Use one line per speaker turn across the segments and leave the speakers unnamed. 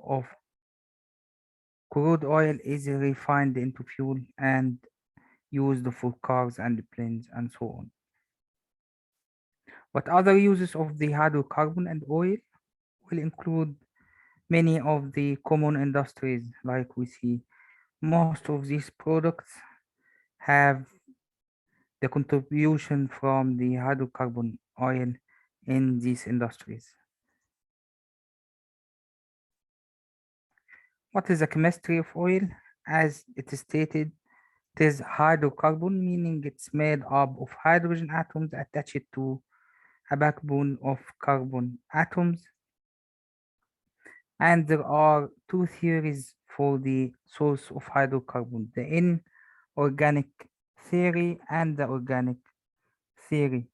of crude oil is refined into fuel and used for cars and planes and so on. But other uses of the hydrocarbon and oil will include many of the common industries like we see. Most of these products have the contribution from the hydrocarbon oil in these industries. What is the chemistry of oil? As it is stated, it is hydrocarbon, meaning it's made up of hydrogen atoms attached to a backbone of carbon atoms. And there are two theories for the source of hydrocarbon, the inorganic theory and the organic theory.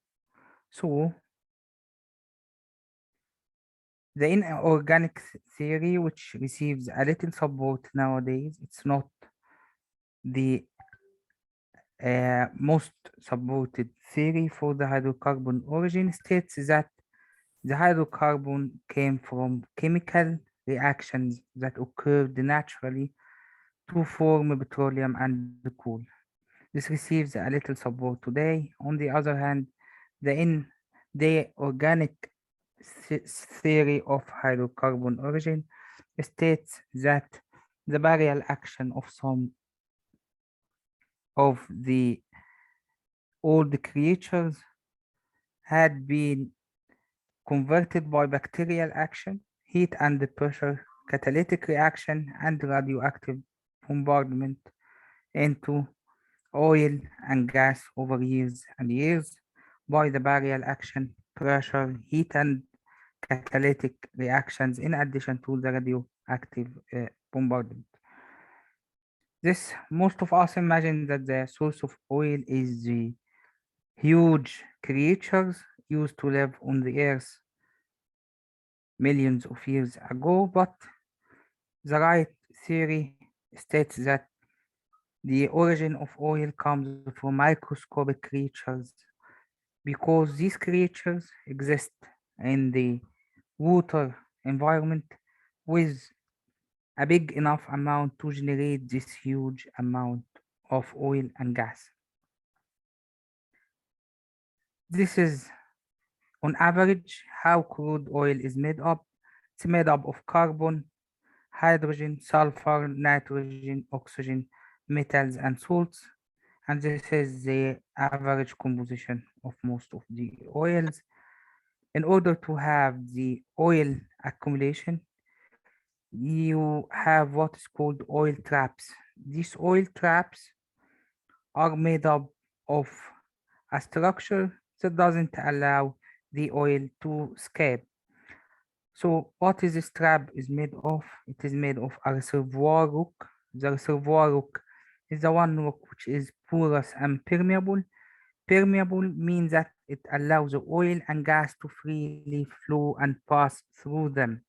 So the inorganic theory, which receives a little support nowadays, it's not the most supported theory for the hydrocarbon origin, states that the hydrocarbon came from chemical reactions that occurred naturally to form petroleum and coal. This receives a little support today. On the other hand, the organic theory of hydrocarbon origin states that the burial action of some of the old creatures had been converted by bacterial action, heat and pressure, catalytic reaction, and radioactive bombardment into oil and gas over years and years by the burial action, pressure, heat, and catalytic reactions in addition to the radioactive bombardment. This, most of us imagine that the source of oil is the huge creatures used to live on the earth millions of years ago, but the right theory states that the origin of oil comes from microscopic creatures because these creatures exist in the water environment with a big enough amount to generate this huge amount of oil and gas. This is on average how crude oil is made up. It's made up of carbon, hydrogen, sulfur, nitrogen, oxygen, metals, and salts. And this is the average composition of most of the oils. In order to have the oil accumulation, you have what is called oil traps. These oil traps are made up of a structure that doesn't allow the oil to escape. So what is this trap is made of? It is made of a reservoir rock. The reservoir rock is the one rock which is porous and permeable. Permeable means that it allows the oil and gas to freely flow and pass through them.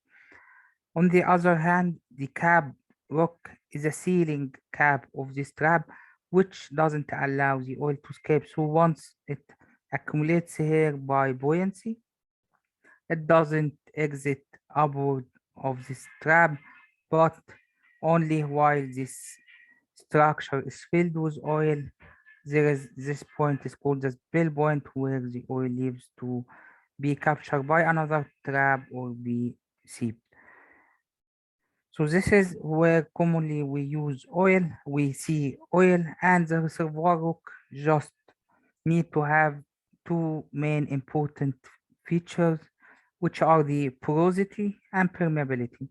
On the other hand, the cap rock is a sealing cap of this trap, which doesn't allow the oil to escape. So once it accumulates here by buoyancy, it doesn't exit upward of this trap, but only while this structure is filled with oil. There is this point is called the spill point where the oil leaves to be captured by another trap or be seeped. So this is where commonly we use oil. We see oil and the reservoir rock just need to have two main important features, which are the porosity and permeability.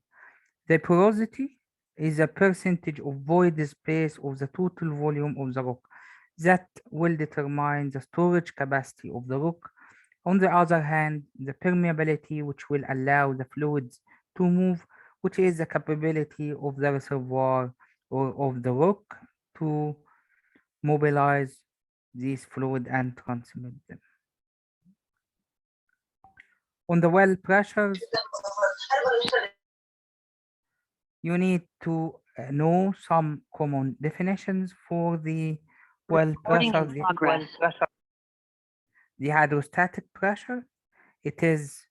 The porosity is a percentage of void space of the total volume of the rock that will determine the storage capacity of the rock. On the other hand, the permeability, which will allow the fluids to move, which is the capability of the reservoir or of the rock to mobilize these fluid and transmit them. On the well pressures, you need to know some common definitions for the well pressure. The hydrostatic pressure, it is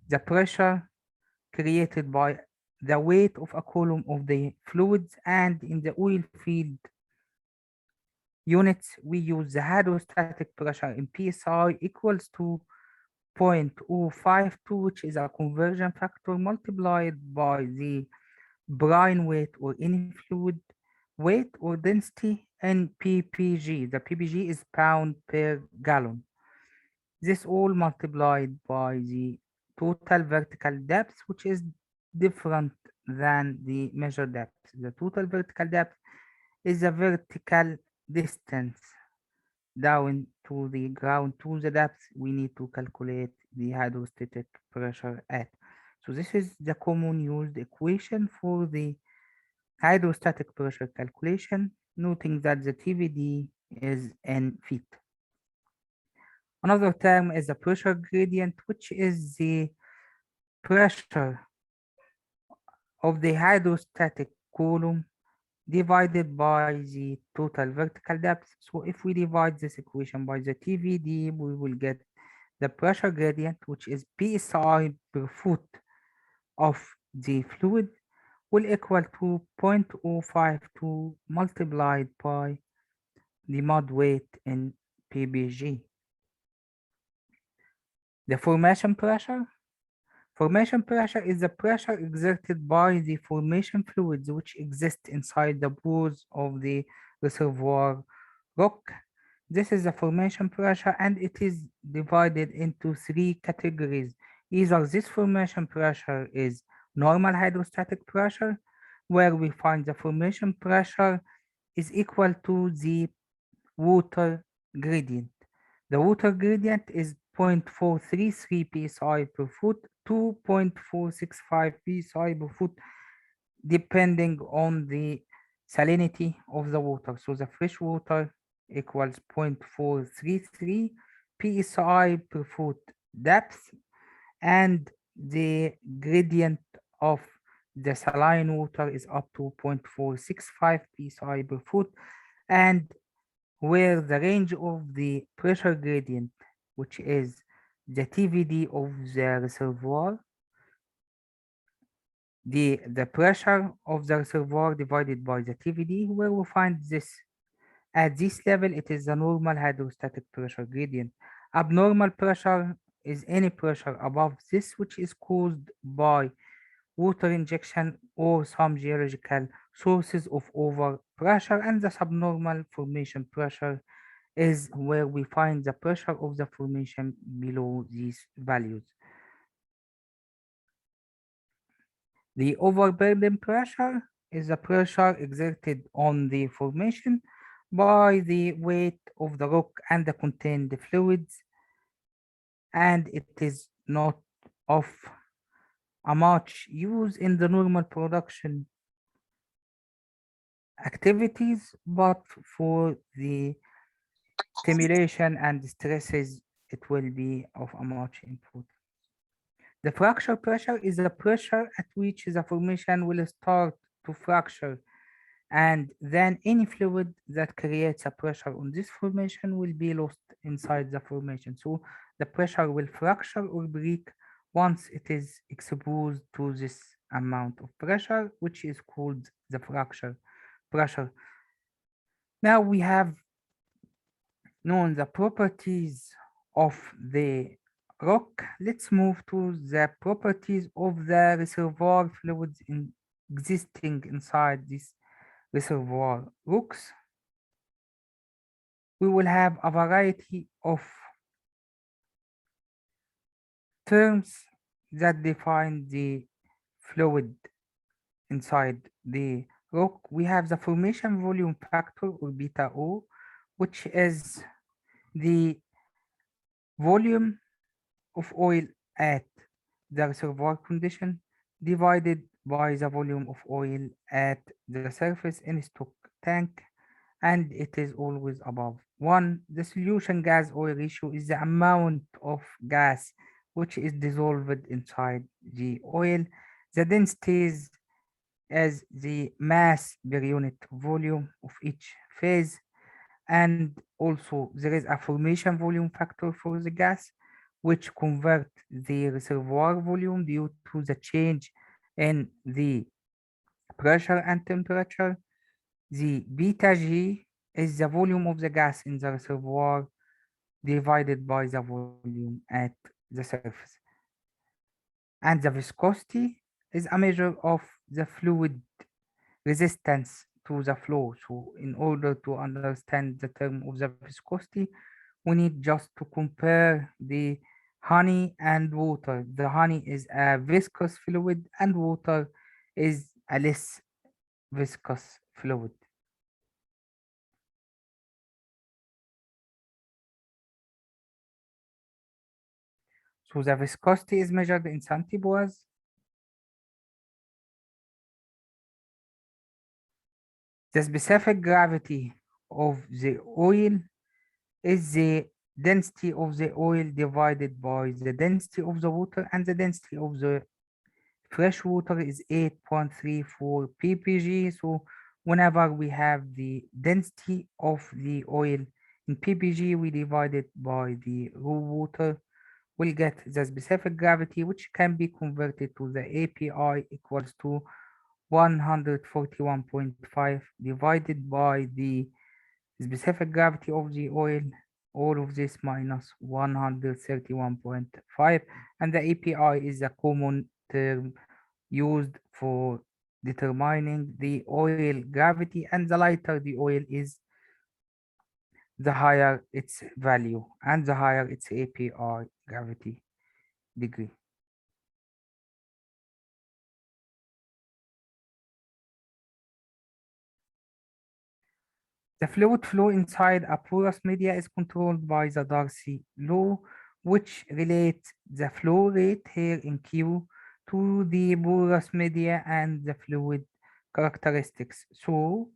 the pressure created by the weight of a column of the fluids, and in the oil field units, we use the hydrostatic pressure in PSI equals to 0.052, which is a conversion factor multiplied by the brine weight or any fluid weight or density in ppg. The ppg is pound per gallon. This all multiplied by the total vertical depth, which is different than the measured depth. The total vertical depth is the vertical distance down to the ground to the depth we need to calculate the hydrostatic pressure at. So this is the common used equation for the hydrostatic pressure calculation, noting that the TVD is in feet. Another term is the pressure gradient, which is the pressure of the hydrostatic column divided by the total vertical depth. So if we divide this equation by the TVD, we will get the pressure gradient, which is PSI per foot of the fluid, will equal to 0.052 multiplied by the mud weight in ppg. The formation pressure. Formation pressure is the pressure exerted by the formation fluids which exist inside the pores of the reservoir rock. This is the formation pressure, and it is divided into three categories. Either this formation pressure is normal hydrostatic pressure, where we find the formation pressure is equal to the water gradient. The water gradient is 0.433 psi per foot to 0.465 psi per foot, depending on the salinity of the water. So the fresh water equals 0.433 psi per foot depth, and the gradient of the saline water is up to 0.465 psi per foot, and where the range of the pressure gradient, which is the TVD of the reservoir, the pressure of the reservoir divided by the TVD, where we find this. At this level, it is the normal hydrostatic pressure gradient. Abnormal pressure is any pressure above this, which is caused by water injection or some geological sources of overpressure, and the subnormal formation pressure is where we find the pressure of the formation below these values. The overburden pressure is the pressure exerted on the formation by the weight of the rock and the contained fluids, and it is not of a much use in the normal production activities, but for the stimulation and stresses, it will be of a much importance. The fracture pressure is the pressure at which the formation will start to fracture, and then any fluid that creates a pressure on this formation will be lost inside the formation. So the pressure will fracture or break once it is exposed to this amount of pressure, which is called the fracture pressure. Now we have known the properties of the rock. Let's move to the properties of the reservoir fluids existing inside this reservoir rocks. We will have a variety of terms that define the fluid inside the rock. We have the formation volume factor, or beta O, which is the volume of oil at the reservoir condition divided by the volume of oil at the surface in stock tank, and it is always above 1. The solution gas oil ratio is the amount of gas which is dissolved inside the oil. The densities as the mass per unit volume of each phase, and also there is a formation volume factor for the gas, which convert the reservoir volume due to the change in the pressure and temperature. The beta G is the volume of the gas in the reservoir divided by the volume at the surface. And the viscosity is a measure of the fluid resistance to the flow. So in order to understand the term of the viscosity, we need just to compare the honey and water. The honey is a viscous fluid and water is a less viscous fluid. So the viscosity is measured in centipoise. The specific gravity of the oil is the density of the oil divided by the density of the water, and the density of the fresh water is 8.34 ppg. So whenever we have the density of the oil in ppg, we divide it by the raw water, we'll get the specific gravity, which can be converted to the API equals to 141.5 divided by the specific gravity of the oil, all of this minus 131.5, and the API is a common term used for determining the oil gravity, and the lighter the oil is, the higher its value and the higher its API gravity degree. The fluid flow inside a porous media is controlled by the Darcy law, which relates the flow rate here in Q to the porous media and the fluid characteristics. So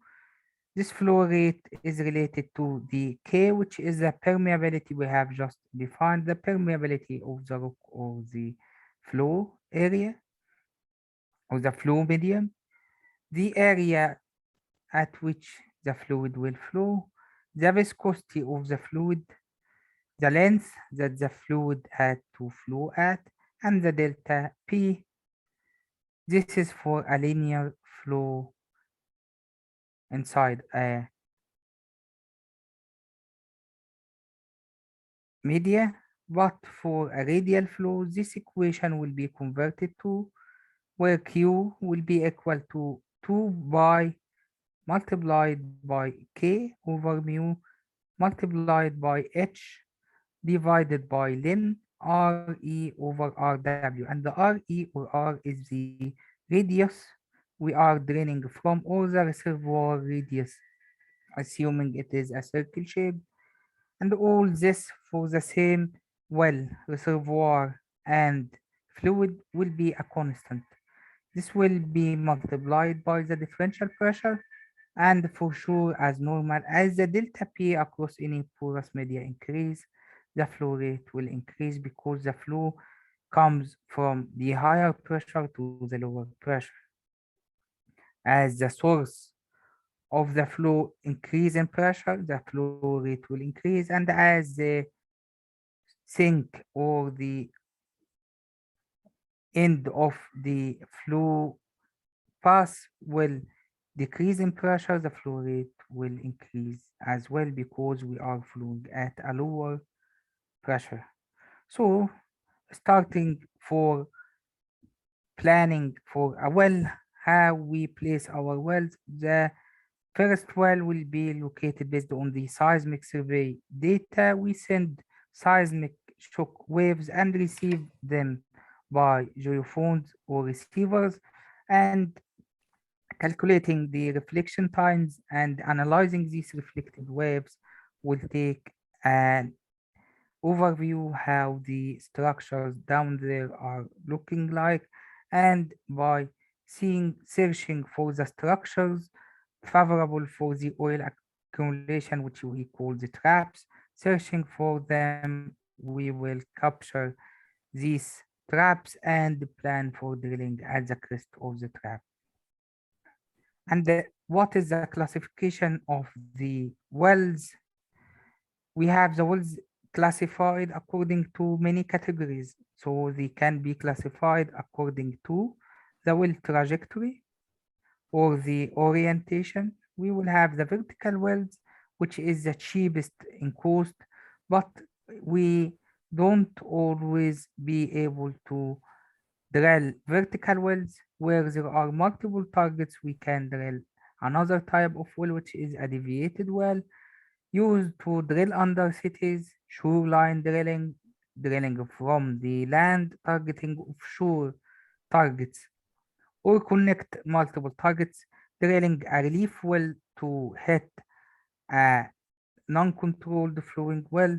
this flow rate is related to the K, which is the permeability we have just defined, the permeability of the rock or the flow area or the flow medium, the area at which the fluid will flow, the viscosity of the fluid, the length that the fluid had to flow at, and the delta P. This is for a linear flow inside a media, but for a radial flow, this equation will be converted to where Q will be equal to 2 pi multiplied by K over mu multiplied by H divided by ln RE over RW, and the RE or R is the radius we are draining from, or the reservoir radius, assuming it is a circle shape, and all this for the same well, reservoir and fluid will be a constant. This will be multiplied by the differential pressure, and for sure, as normal, as the delta P across any porous media increase, the flow rate will increase because the flow comes from the higher pressure to the lower pressure. As the source of the flow increase in pressure, the flow rate will increase, and as the sink or the end of the flow path will decrease in pressure, the flow rate will increase as well because we are flowing at a lower pressure. So, starting for planning for a well, how we place our wells, the first well will be located based on the seismic survey data. We send seismic shock waves and receive them by geophones or receivers, and calculating the reflection times and analyzing these reflected waves will take an overview how the structures down there are looking like, and by searching for the structures favorable for the oil accumulation, which we call the traps, searching for them, we will capture these traps and plan for drilling at the crest of the trap. And what is the classification of the wells? We have the wells classified according to many categories. So they can be classified according to the well trajectory or the orientation. We will have the vertical wells, which is the cheapest in cost, but we don't always be able to drill vertical wells where there are multiple targets. We can drill another type of well, which is a deviated well, used to drill under cities, shoreline drilling, drilling from the land, targeting offshore targets, or connect multiple targets, drilling a relief well to hit a non-controlled flowing well,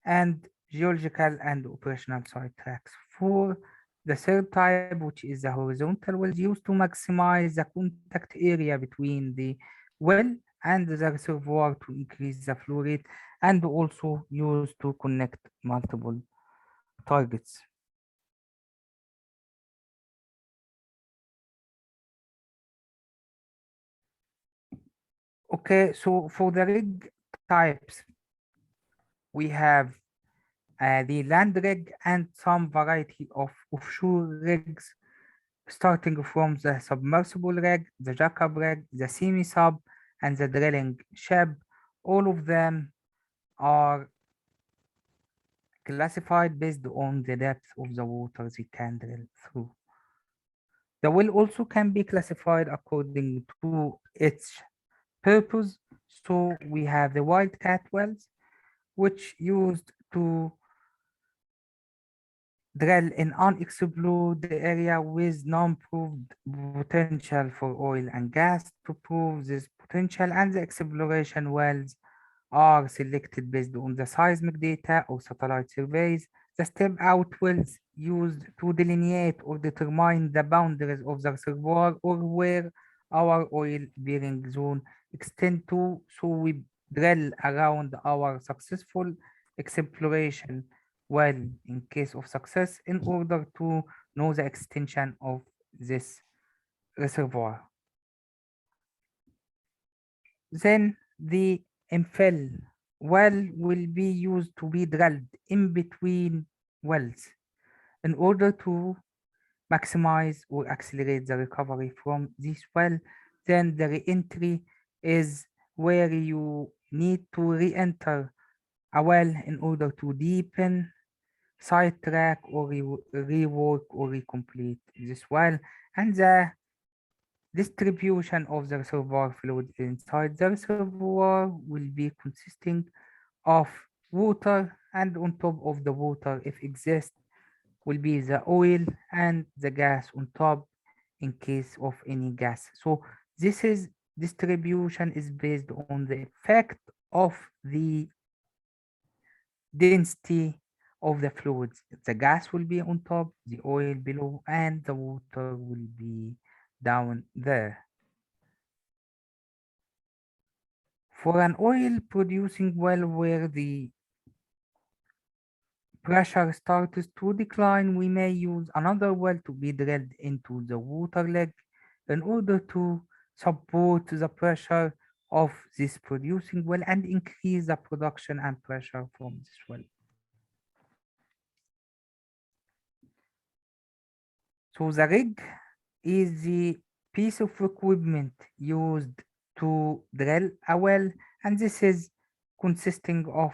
and geological and operational sidetracks. For the third type, which is the horizontal wells, used to maximize the contact area between the well and the reservoir to increase the flow rate, and also used to connect multiple targets. Okay, so for the rig types, we have the land rig and some variety of offshore rigs, starting from the submersible rig, the jackup rig, the semi-sub, and the drilling ship. All of them are classified based on the depth of the water they can drill through. The well also can be classified according to its purpose. So we have the wildcat wells, which used to drill in unexplored area with non-proved potential for oil and gas. To prove this potential, and the exploration wells are selected based on the seismic data or satellite surveys. The step out wells used to delineate or determine the boundaries of the reservoir or where our oil bearing zone extend to. So we drill around our successful exploration well in case of success in order to know the extension of this reservoir. Then the infill well will be used to be drilled in between wells in order to maximize or accelerate the recovery from this well. Then the re-entry is where you need to re-enter a well in order to deepen, sidetrack, or rework or recomplete this well. And the distribution of the reservoir fluid inside the reservoir will be consisting of water, and on top of the water, if exist, will be the oil and the gas on top in case of any gas. So this is distribution is based on the effect of the density of the fluids. The gas will be on top, the oil below, and the water will be down there. For an oil producing well where the pressure starts to decline, we may use another well to be drilled into the water leg in order to support the pressure of this producing well and increase the production and pressure from this well. So the rig is the piece of equipment used to drill a well, and this is consisting of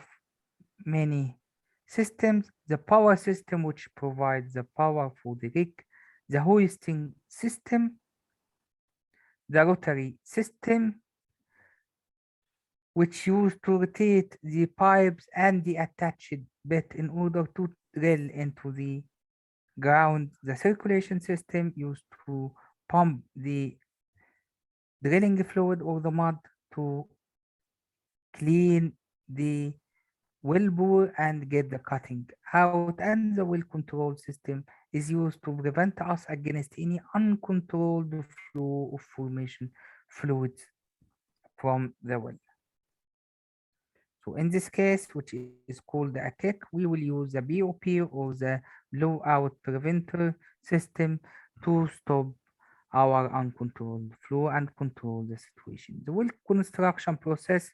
many systems: the power system, which provides the power for the rig, the hoisting system, the rotary system, which used to rotate the pipes and the attached bit in order to drill into the ground, the circulation system used to pump the drilling fluid or the mud to clean the well bore and get the cutting out, and the well control system is used to prevent us against any uncontrolled flow of formation fluids from the well. So in this case, which is called a kick, we will use the BOP or the blowout preventer system to stop our uncontrolled flow and control the situation. The well construction process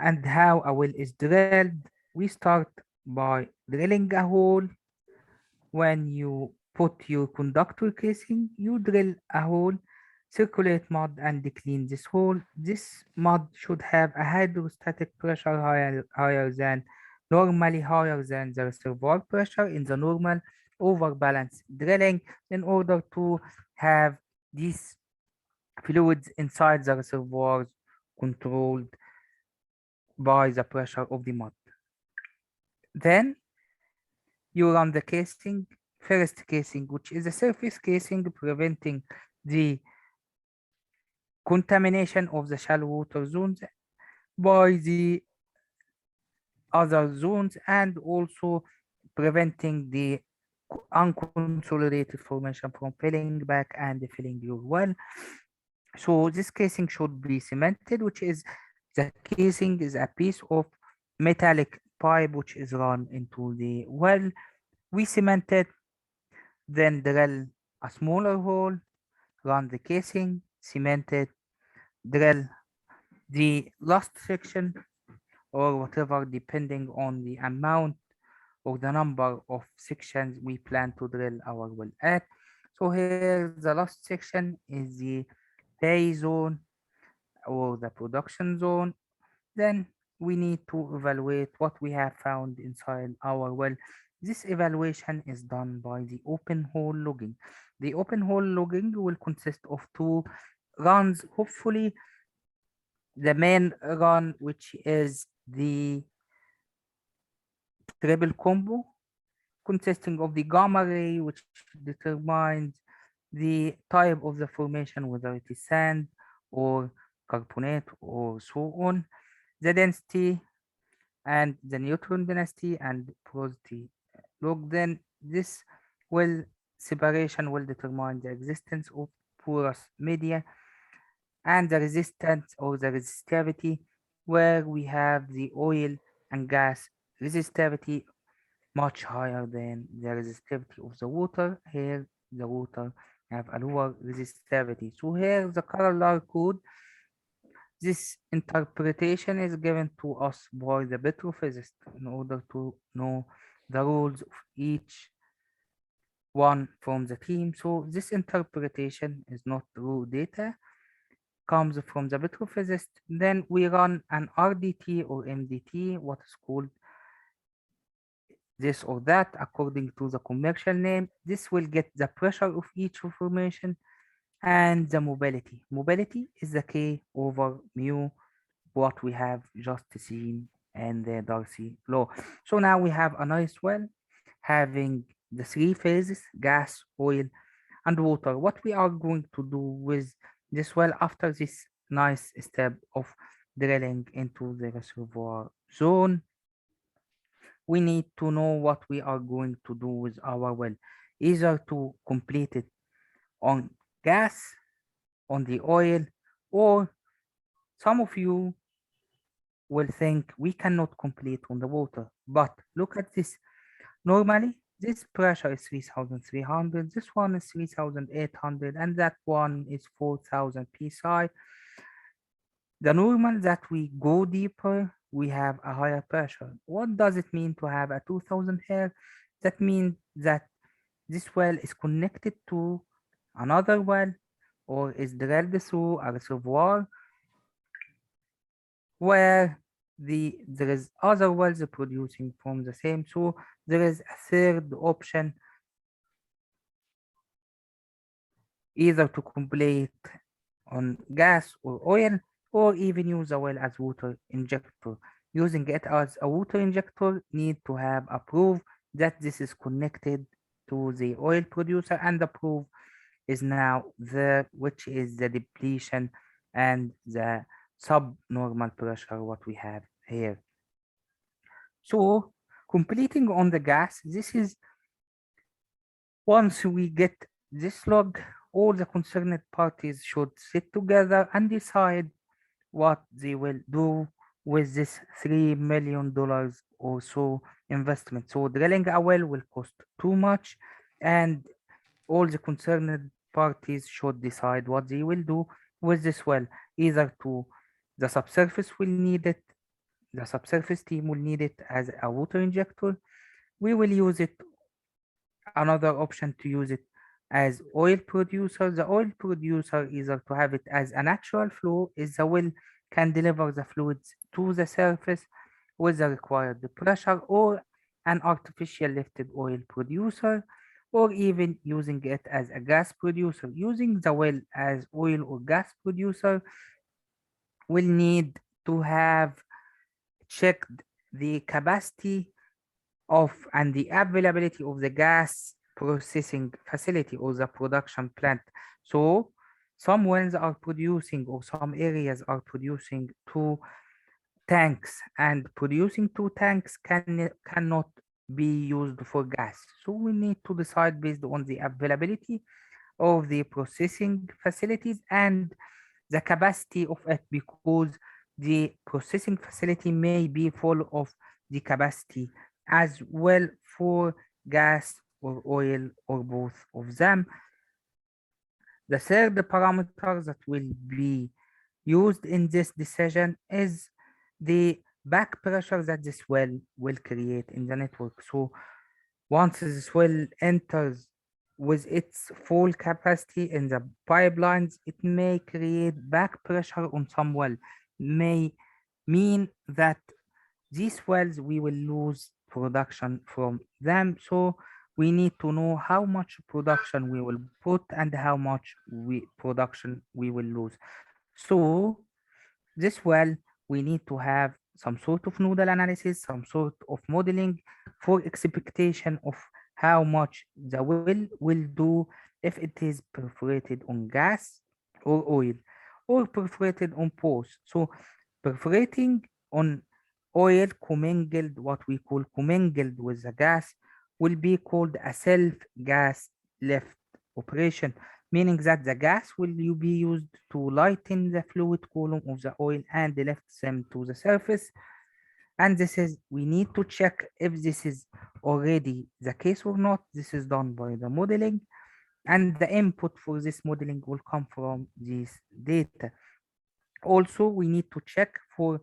and how a well is drilled. We start by drilling a hole. When you put your conductor casing, you drill a hole, circulate mud and clean this hole. This mud should have a hydrostatic pressure higher than normally higher than the reservoir pressure in the normal overbalance drilling in order to have these fluids inside the reservoirs controlled by the pressure of the mud. Then you run the casing, first casing, which is a surface casing preventing the contamination of the shallow water zones by the other zones and also preventing the unconsolidated formation from filling back and filling your well. So this casing should be cemented, which is the casing is a piece of metallic pipe which is run into the well. We cement it, then drill a smaller hole, run the casing, cement it, drill the last section or whatever depending on the amount or the number of sections we plan to drill our well at. So here the last section is the pay zone or the production zone. Then we need to evaluate what we have found inside our well. This evaluation is done by the open hole logging. The open hole logging will consist of two runs. Hopefully, the main run, which is the triple combo, consisting of the gamma ray, which determines the type of the formation, whether it is sand or carbonate or so on, the density and the neutron density and porosity log. Then this will separation will determine the existence of porous media and the resistance or the resistivity, where we have the oil and gas resistivity much higher than the resistivity of the water. Here the water have a lower resistivity. So here the color code, this interpretation is given to us by the petrophysicist in order to know the rules of each one from the team. So this interpretation is not raw data, comes from the petrophysicist. Then we run an RDT or MDT, what is called this or that according to the commercial name. This will get the pressure of each formation and the mobility. Mobility is the K over mu, what we have just seen in the Darcy law. So now we have a nice well having the three phases, gas, oil, and water. What we are going to do with this well after this nice step of drilling into the reservoir zone, we need to know what we are going to do with our well, either to complete it on gas, on the oil, or some of you will think we cannot complete on the water. But look at this. Normally, this pressure is 3,300, this one is 3,800, and that one is 4,000 psi. The normal that we go deeper, we have a higher pressure. What does it mean to have a 2,000 here? That means that this well is connected to another well or is drilled through a reservoir where there is other wells producing from the same. So there is a third option, either to complete on gas or oil, or even use a well as water injector. Using it as a water injector need to have a proof that this is connected to the oil producer, and the proof is now there, which is the depletion and the subnormal pressure what we have here. So completing on the gas, this is once we get this log, all the concerned parties should sit together and decide what they will do with this $3 million or so investment. So drilling a well will cost too much, and all the concerned parties should decide what they will do with this well. Either to the subsurface will need it, the subsurface team will need it as a water injector. We will use it another option to use it as oil producer. The oil producer, either to have it as a natural flow, is the well can deliver the fluids to the surface with the required pressure, or an artificial lifted oil producer, or even using it as a gas producer. Using the well as oil or gas producer will need to have checked the capacity of and the availability of the gas processing facility or the production plant. So some wells are producing, or some areas are producing, two tanks, and producing two tanks cannot be used for gas. So we need to decide based on the availability of the processing facilities and the capacity of it, because the processing facility may be full of the capacity as well for gas or oil or both of them. The third parameter that will be used in this decision is the back pressure that this well will create in the network. So once this well enters with its full capacity in the pipelines, it may create back pressure on some well, may mean that these wells we will lose production from them. So we need to know how much production we will put and how much production we will lose. So this well, we need to have some sort of nodal analysis, some sort of modeling for expectation of how much the well will do if it is perforated on gas or oil, or perforated on both. So perforating on oil commingled, what we call commingled with the gas, will be called a self gas lift operation, meaning that the gas will be used to lighten the fluid column of the oil and lift them to the surface. And this is, we need to check if this is already the case or not. This is done by the modeling, and the input for this modeling will come from this data. Also, we need to check for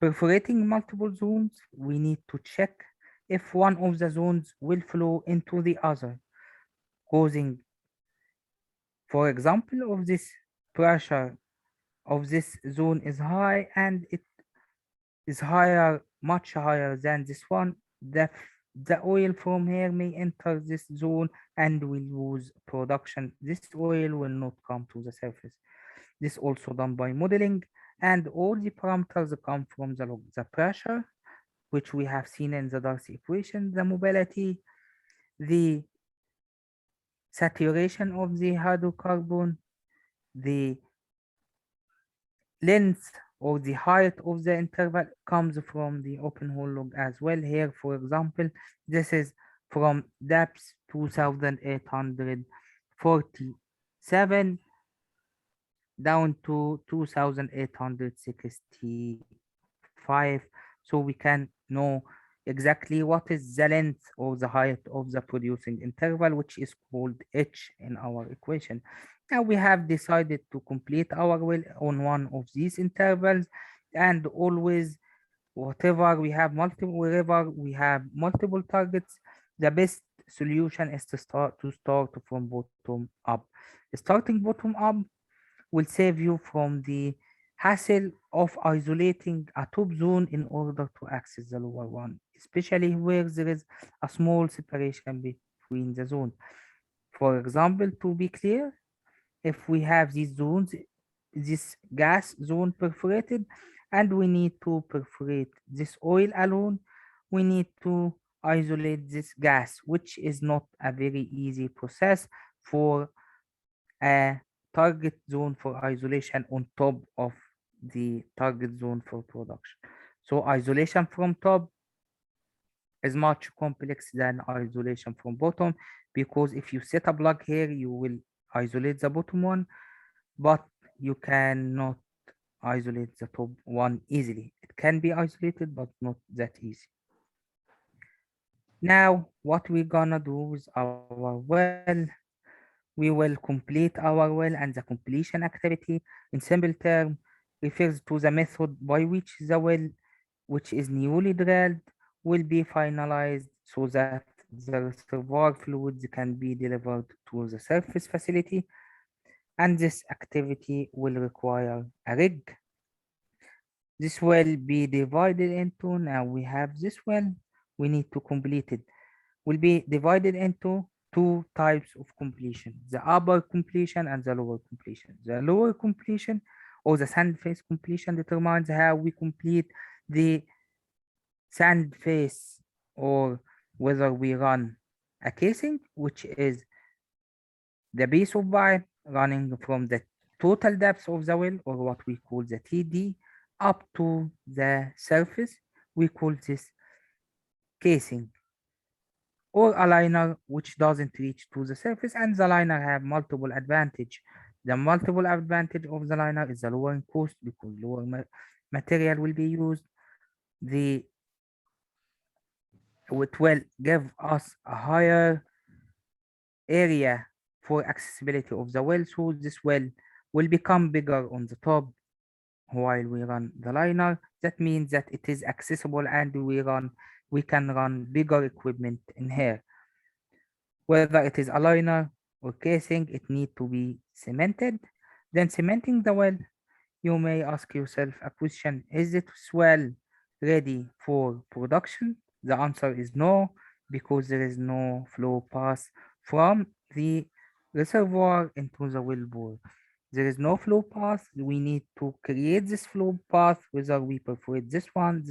perforating multiple zones. We need to check if one of the zones will flow into the other, causing, for example, of this pressure of this zone is high and it is higher, much higher than this one, the oil from here may enter this zone and will lose production. This oil will not come to the surface. This also done by modeling, and all the parameters come from the log. The pressure, which we have seen in the Darcy equation, the mobility, the saturation of the hydrocarbon, the length or the height of the interval comes from the open hole log as well. Here, for example, this is from depth 2847 down to 2865. So we can know exactly what is the length or the height of the producing interval, which is called h in our equation. Now we have decided to complete our well on one of these intervals, and always wherever we have multiple targets, the best solution is to start from bottom up. Starting bottom up will save you from the hassle of isolating a top zone in order to access the lower one, especially where there is a small separation between the zones. For example, to be clear, if we have these zones, this gas zone perforated, and we need to perforate this oil alone, we need to isolate this gas, which is not a very easy process for a target zone for isolation on top of the target zone for production. So isolation from top is much complex than isolation from bottom, because if you set a plug here, you will isolate the bottom one, but you cannot isolate the top one easily. It can be isolated, but not that easy. Now, what we're gonna do with our well, we will complete our well, and the completion activity, in simple term, refers to the method by which the well, which is newly drilled, will be finalized so that the reservoir fluids can be delivered to the surface facility, and this activity will require a rig. This will be divided into, now we have this well, we need to complete it, will be divided into two types of completion: the upper completion and the lower completion. The lower completion, or the sand face completion, determines how we complete the sand face, or whether we run a casing, which is the piece of pipe running from the total depth of the well, or what we call the TD, up to the surface. We call this casing, or a liner which doesn't reach to the surface, and the liner have multiple advantage. The multiple advantage of the liner is the lowering cost, because lower material will be used. The It will give us a higher area for accessibility of the well, so this well will become bigger on the top while we run the liner. That means that it is accessible, and we can run bigger equipment in here. Whether it is a liner or casing, it need to be cemented. Then cementing the well, you may ask yourself a question: is it well ready for production? The answer is no, because there is no flow path from the reservoir into the well bore. There is no flow path. We need to create this flow path, whether we perforate this one,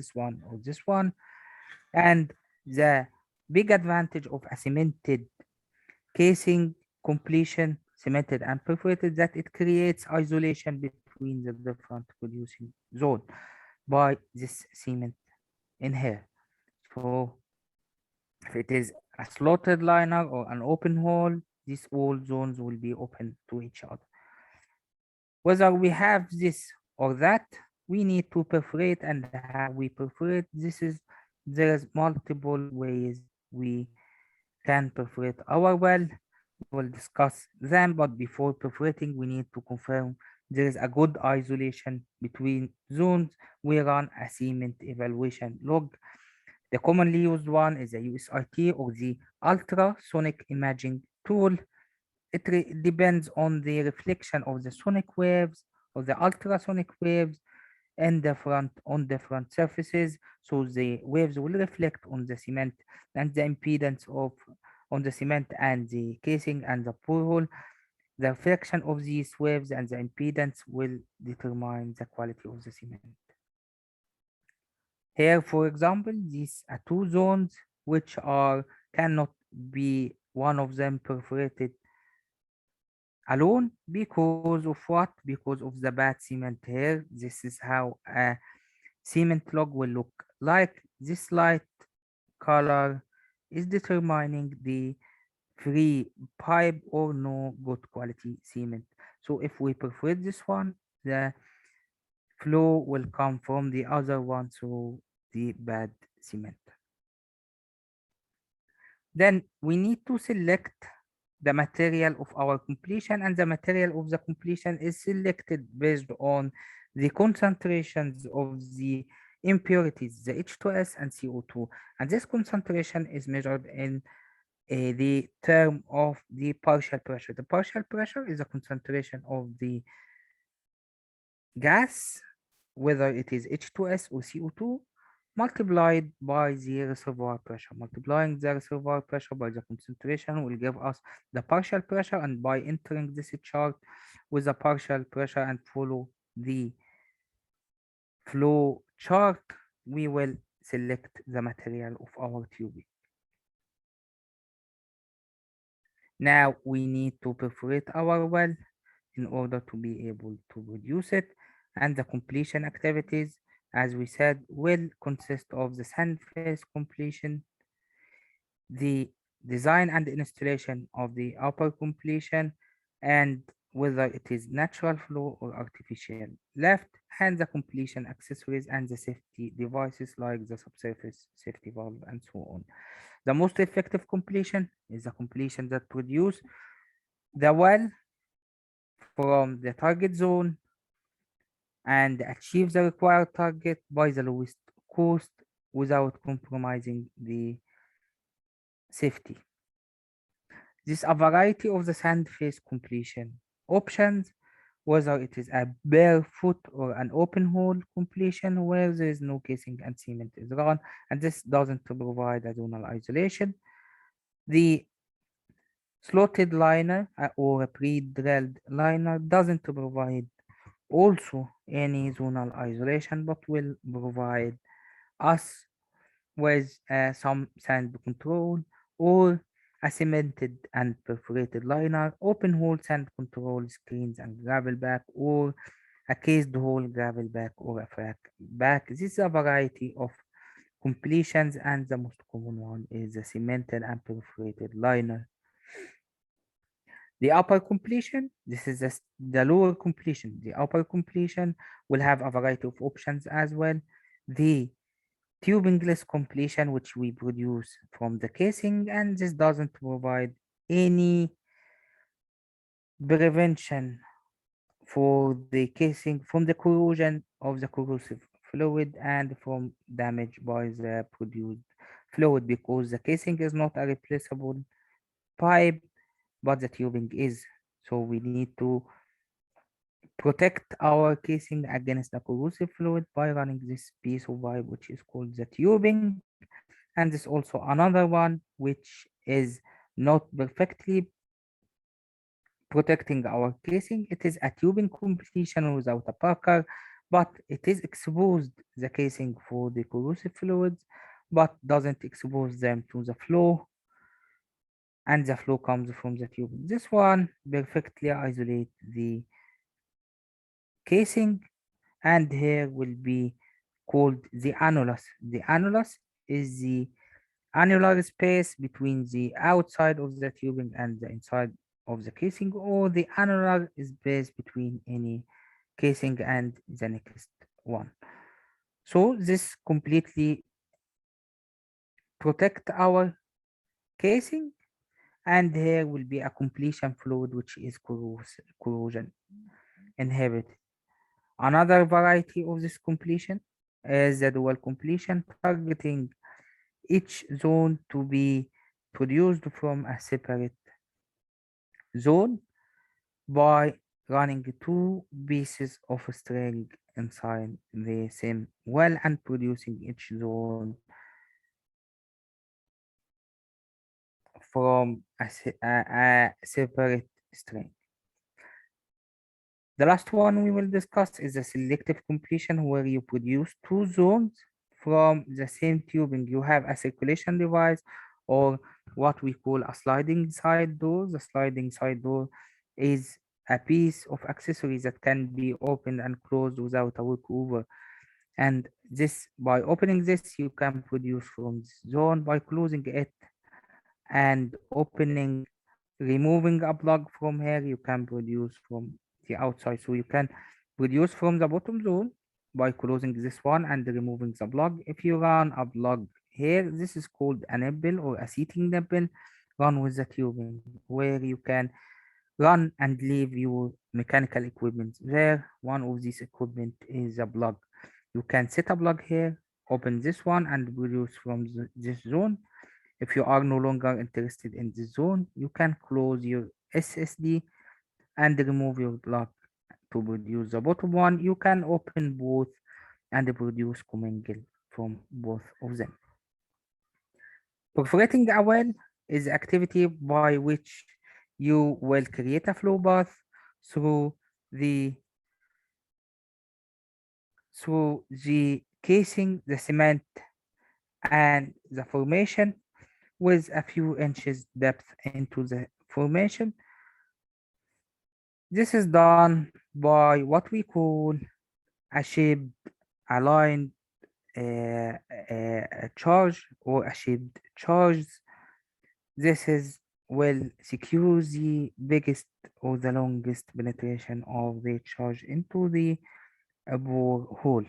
or this one. And the big advantage of a cemented casing completion, cemented and perforated, that it creates isolation between the different producing zone by this cement in here. So if it is a slotted liner or an open hole, these all zones will be open to each other. Whether we have this or that, we need to perforate, and how we perforate, there's multiple ways we can perforate our well. We'll discuss them, but before perforating, we need to confirm there is a good isolation between zones. We run a cement evaluation log. The commonly used one is the USIT, or the ultrasonic imaging tool. It depends on the reflection of the sonic waves, or the ultrasonic waves, and on different surfaces. So the waves will reflect on the cement, and the impedance of on the cement and the casing and the borehole. The reflection of these waves and the impedance will determine the quality of the cement. Here, for example, these are two zones which are cannot be one of them perforated alone, because of what? Because of the bad cement here. This is how a cement log will look like. This light color is determining the free pipe or no good quality cement. So if we perforate this one, the flow will come from the other one, so the bad cement. Then we need to select the material of our completion, and the material of the completion is selected based on the concentrations of the impurities, the H2S and CO2. And this concentration is measured in the term of the partial pressure. The partial pressure is a concentration of the gas, whether it is H2S or CO2, multiplied by the reservoir pressure. Multiplying the reservoir pressure by the concentration will give us the partial pressure, and by entering this chart with the partial pressure and follow the flow chart, we will select the material of our tubing. Now we need to perforate our well in order to be able to produce it, and the completion activities, as we said, will consist of the sand phase completion, the design and installation of the upper completion, and whether it is natural flow or artificial lift, and the completion accessories and the safety devices like the subsurface safety valve and so on. The most effective completion is the completion that produce the well from the target zone and achieve the required target by the lowest cost without compromising the safety. This a variety of the sand face completion options, whether it is a barefoot or an open hole completion where there is no casing and cement is run, and this doesn't provide a zonal isolation. The slotted liner or a pre-drilled liner doesn't provide also any zonal isolation, but will provide us with some sand control or a cemented and perforated liner, open hole sand control screens and gravel back, or a cased hole gravel back or a frac back. This is a variety of completions, and the most common one is the cemented and perforated liner. The upper completion, this is the lower completion. The upper completion will have a variety of options as well. The tubingless completion, which we produce from the casing, and this doesn't provide any prevention for the casing from the corrosion of the corrosive fluid and from damage by the produced fluid, because the casing is not a replaceable pipe, but the tubing is. So we need to protect our casing against the corrosive fluid by running this piece of pipe, which is called the tubing. And there's also another one which is not perfectly protecting our casing. It is a tubing completion without a pucker, but it is exposed the casing for the corrosive fluids, but doesn't expose them to the flow, and the flow comes from the tubing. This one perfectly isolate the casing, and here will be called the annulus. The annulus is the annular space between the outside of the tubing and the inside of the casing, or the annular space between any casing and the next one. So this completely protect our casing, and here will be a completion fluid which is corrosion inhibited. Another variety of this completion is the dual completion, targeting each zone to be produced from a separate zone by running two pieces of string inside the same well and producing each zone from a separate string. The last one we will discuss is the selective completion, where you produce two zones from the same tubing. You have a circulation device, or what we call a sliding side door. The sliding side door is a piece of accessories that can be opened and closed without a walkover. And this, by opening this, you can produce from this zone. By closing it and opening, removing a plug from here, you can produce from the outside. So you can produce from the bottom zone by closing this one and removing the plug. If you run a plug here, this is called a nipple or a seating nipple, run with the tubing, where you can run and leave your mechanical equipment there. One of these equipment is a plug. You can set a plug here, open this one and produce from this zone. If you are no longer interested in this zone, you can close your SSD and remove your plug to produce the bottom one. You can open both and produce commingle from both of them. Perforating a well is activity by which you will create a flow path through the casing, the cement, and the formation with a few inches depth into the formation. This is done by what we call a shaped, aligned charge or a shaped charge. This is will secure the biggest or the longest penetration of the charge into the bore hole.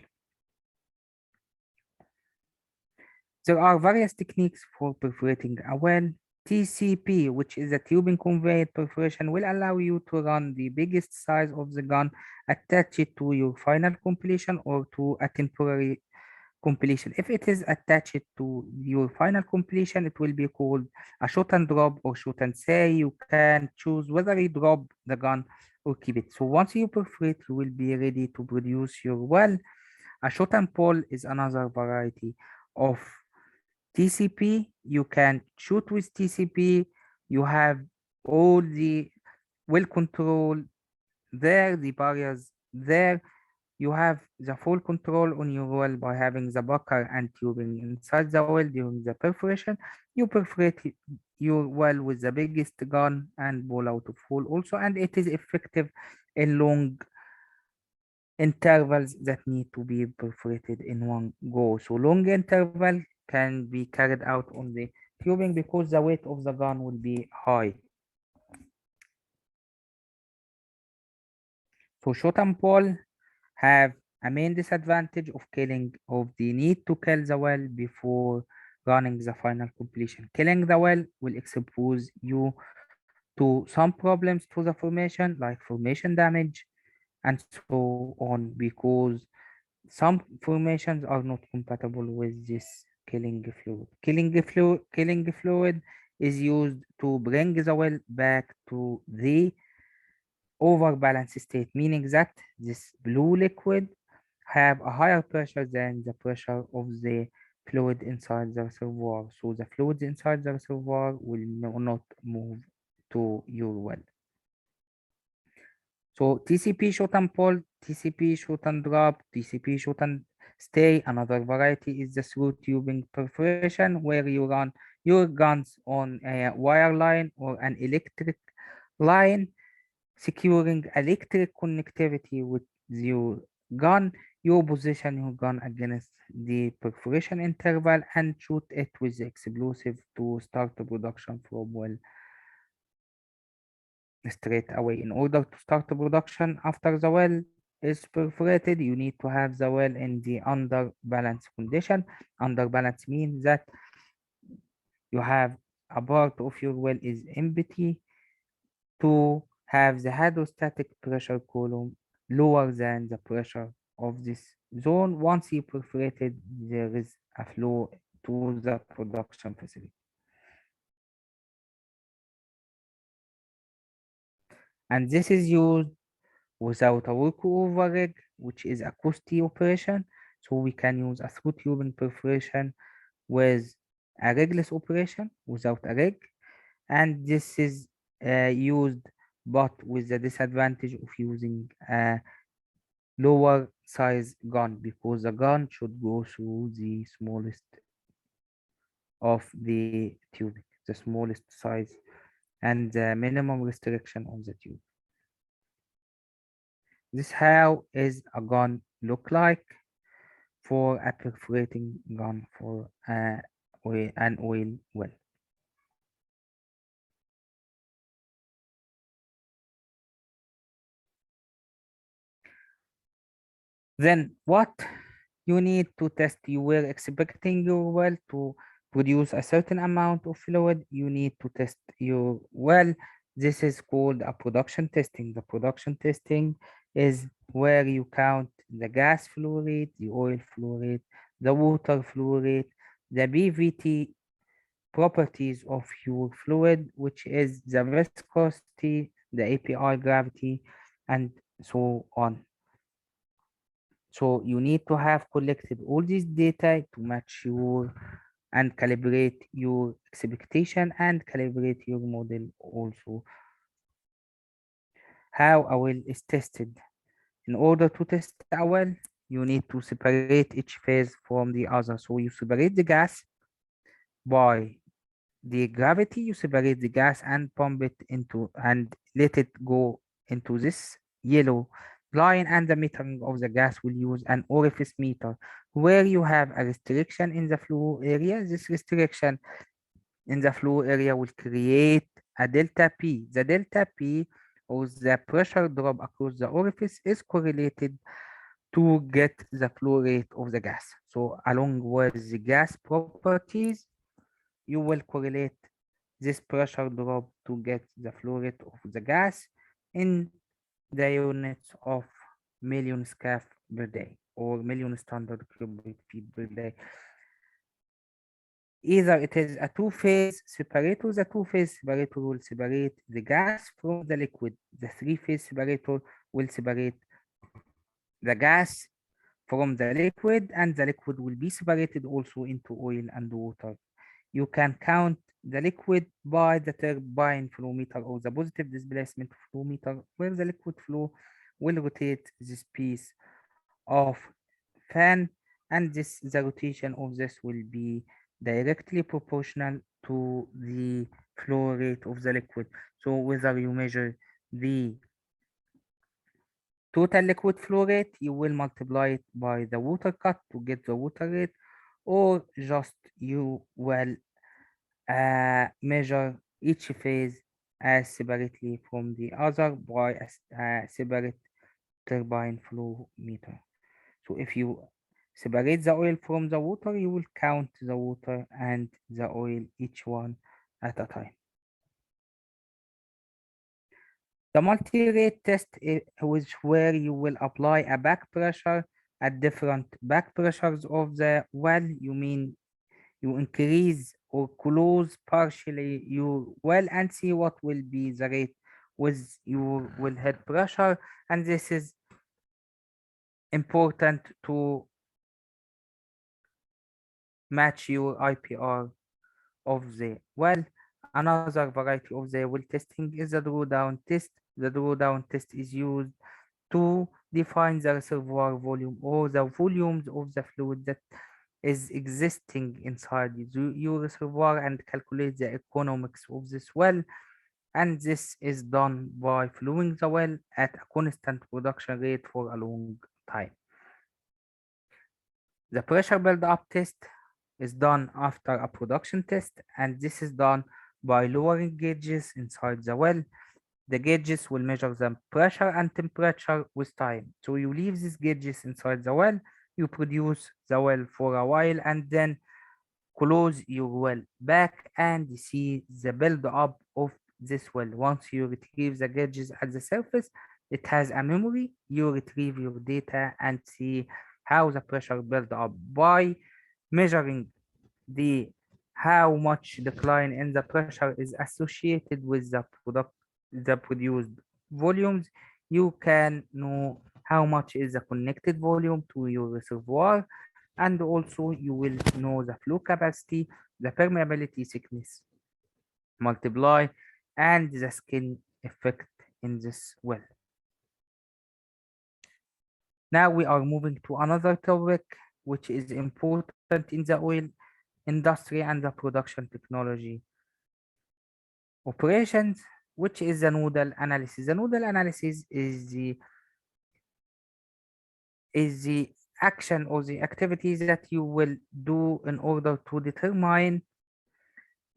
There are various techniques for perforating a well. TCP, which is a tubing conveyed perforation, will allow you to run the biggest size of the gun, attach it to your final completion or to a temporary completion. If it is attached to your final completion, it will be called a shoot and drop or shoot and say. You can choose whether you drop the gun or keep it. So once you perforate, you will be ready to produce your well. A shot and pull is another variety of TCP. You can shoot with TCP. You have all the well control there, the barriers there. You have the full control on your well by having the bucker and tubing inside the well during the perforation. You perforate your well with the biggest gun and ball out of hole also, and it is effective in long intervals that need to be perforated in one go. So long interval can be carried out on the tubing because the weight of the gun will be high. So shot and pull have a main disadvantage of killing of the need to kill the well before running the final completion. Killing the well will expose you to some problems to the formation like formation damage and so on because some formations are not compatible with this killing fluid. Killing fluid is used to bring the well back to the overbalance state, meaning that this blue liquid have a higher pressure than the pressure of the fluid inside the reservoir. So the fluid inside the reservoir will not move to your well. So TCP shot and pull, TCP shoot and drop, TCP shoot and stay. Another variety is the through tubing perforation where you run your guns on a wire line or an electric line, securing electric connectivity with your gun. You position your gun against the perforation interval and shoot it with the explosive to start the production from well straight away. In order to start the production after the well is perforated, you need to have the well in the under balance condition. Under balance means that you have a part of your well is empty to have the hydrostatic pressure column lower than the pressure of this zone. Once you perforated, there is a flow to the production facility. And this is used without a workover rig, which is a costly operation. So we can use a through tubing perforation with a rigless operation without a rig. And this is used but with the disadvantage of using a lower size gun because the gun should go through the smallest of the tubing, the smallest size and the minimum restriction of the tube. This how is a gun look like for a perforating gun for an oil well. Then what you need to test? You were expecting your well to produce a certain amount of fluid. You need to test your well. This is called a production testing. The production testing is where you count the gas flow rate, the oil flow rate, the water flow rate, the BVT properties of your fluid, which is the viscosity, the API gravity, and so on. So you need to have collected all this data to match your and calibrate your expectation and calibrate your model also. How a well is tested. In order to test a well, you need to separate each phase from the other. So you separate the gas by the gravity, you separate the gas and pump it into and let it go into this yellow line, and the metering of the gas will use an orifice meter where you have a restriction in the flow area. This restriction in the flow area will create a delta P. The delta P or the pressure drop across the orifice is correlated to get the flow rate of the gas. So along with the gas properties, you will correlate this pressure drop to get the flow rate of the gas in the units of million scaf per day. or million standard cubic feet per day. Either it is a two-phase separator, the two-phase separator will separate the gas from the liquid. The three-phase separator will separate the gas from the liquid, and the liquid will be separated also into oil and water. You can count the liquid by the turbine flow meter or the positive displacement flow meter, where the liquid flow will rotate this piece of fan, and the rotation of this will be directly proportional to the flow rate of the liquid. So whether you measure the total liquid flow rate, you will multiply it by the water cut to get the water rate, or just you will measure each phase as separately from the other by a separate turbine flow meter. So if you separate the oil from the water, you will count the water and the oil, each one at a time. The multi-rate test is where you will apply a back pressure at different back pressures of the well. You mean you increase or close partially your well and see what will be the rate with your wellhead pressure. And this is important to match your IPR of the well. Another variety of the well testing is the drawdown test. The drawdown test is used to define the reservoir volume or the volumes of the fluid that is existing inside your reservoir, and calculate the economics of this well. And this is done by flowing the well at a constant production rate for a long time. The pressure build-up test is done after a production test, and this is done by lowering gauges inside the well. The gauges will measure the pressure and temperature with time. So you leave these gauges inside the well, you produce the well for a while, and then close your well back and see the build up of this well. Once you retrieve the gauges at the surface, it has a memory. You retrieve your data and see how the pressure build up by measuring the how much decline in the pressure is associated with the produced volumes. You can know how much is the connected volume to your reservoir, and also you will know the flow capacity, the permeability thickness, multiply, and the skin effect in this well. Now we are moving to another topic which is important in the oil industry and the production technology operations, which is the nodal analysis. The nodal analysis is the action or the activities that you will do in order to determine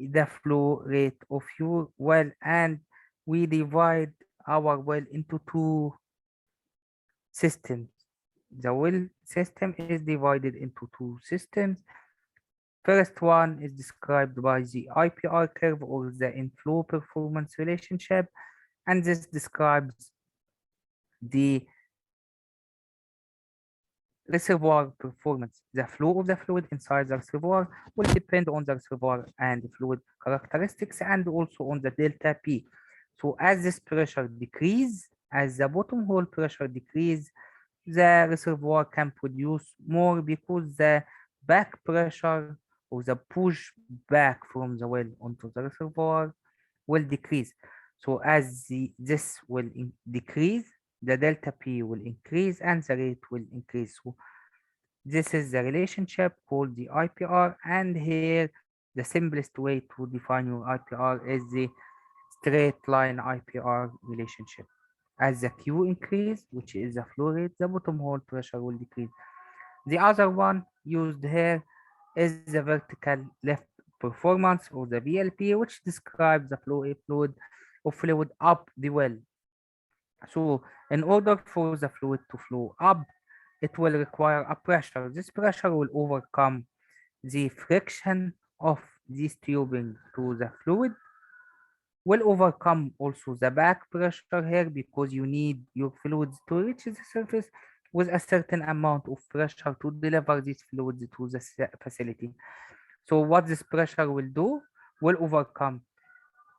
the flow rate of your well, and we divide our well into two systems. The well system is divided into two systems. First one is described by the IPR curve or the inflow performance relationship, and this describes the reservoir performance. The flow of the fluid inside the reservoir will depend on the reservoir and fluid characteristics, and also on the delta P. So as this pressure decrease, as the bottom hole pressure decrease, the reservoir can produce more because the back pressure or the push back from the well onto the reservoir will decrease. So as this will decrease, the delta P will increase and the rate will increase. So this is the relationship called the IPR, and here the simplest way to define your IPR is the straight line IPR relationship. As the Q increase, which is the flow rate, the bottom hole pressure will decrease. The other one used here is the vertical lift performance or the VLP, which describes the fluid up the well. So in order for the fluid to flow up, it will require a pressure. This pressure will overcome the friction of this tubing to the fluid, will overcome also the back pressure here because you need your fluids to reach the surface, with a certain amount of pressure to deliver these fluids to the facility. So what this pressure will do will overcome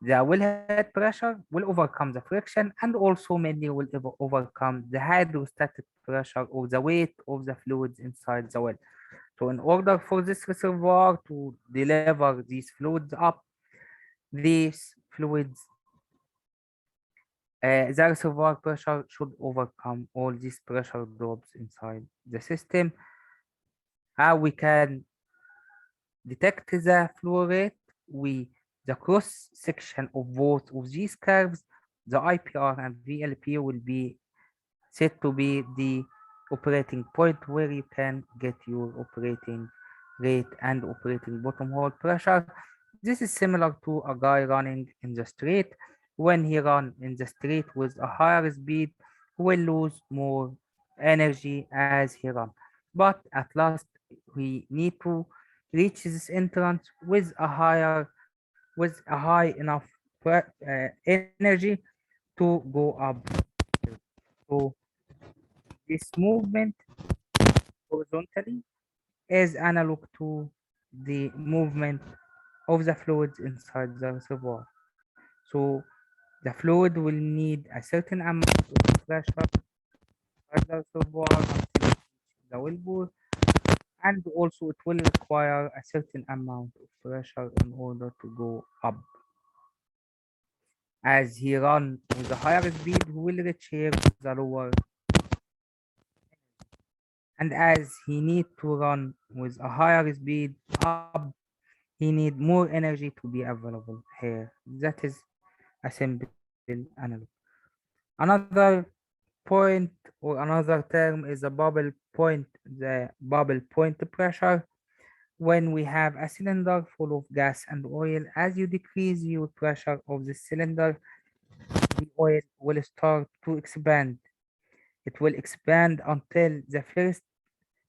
the wellhead pressure, will overcome the friction, and also mainly will overcome the hydrostatic pressure or the weight of the fluids inside the well. So in order for this reservoir to deliver these fluids up, these fluids, the reservoir pressure should overcome all these pressure drops inside the system. How we can detect the flow rate? We the cross section of both of these curves, the IPR and VLP will be said to be the operating point where you can get your operating rate and operating bottom hole pressure. This is similar to a guy running in the street. When he run in the street with a higher speed, he will lose more energy as he run. But at last, we need to reach this entrance with a high enough energy to go up. So this movement horizontally is analog to the movement of the fluids inside the reservoir. So the fluid will need a certain amount of pressure inside the reservoir until it reaches the wellbore, and also it will require a certain amount of pressure in order to go up. As he run with a higher speed, he will reach here with a lower, and as he need to run with a higher speed up, he need more energy to be available here. That is a simple analog. Another point or another term is a bubble point, the bubble point pressure. When we have a cylinder full of gas and oil, as you decrease your pressure of the cylinder, the oil will start to expand. It will expand until the first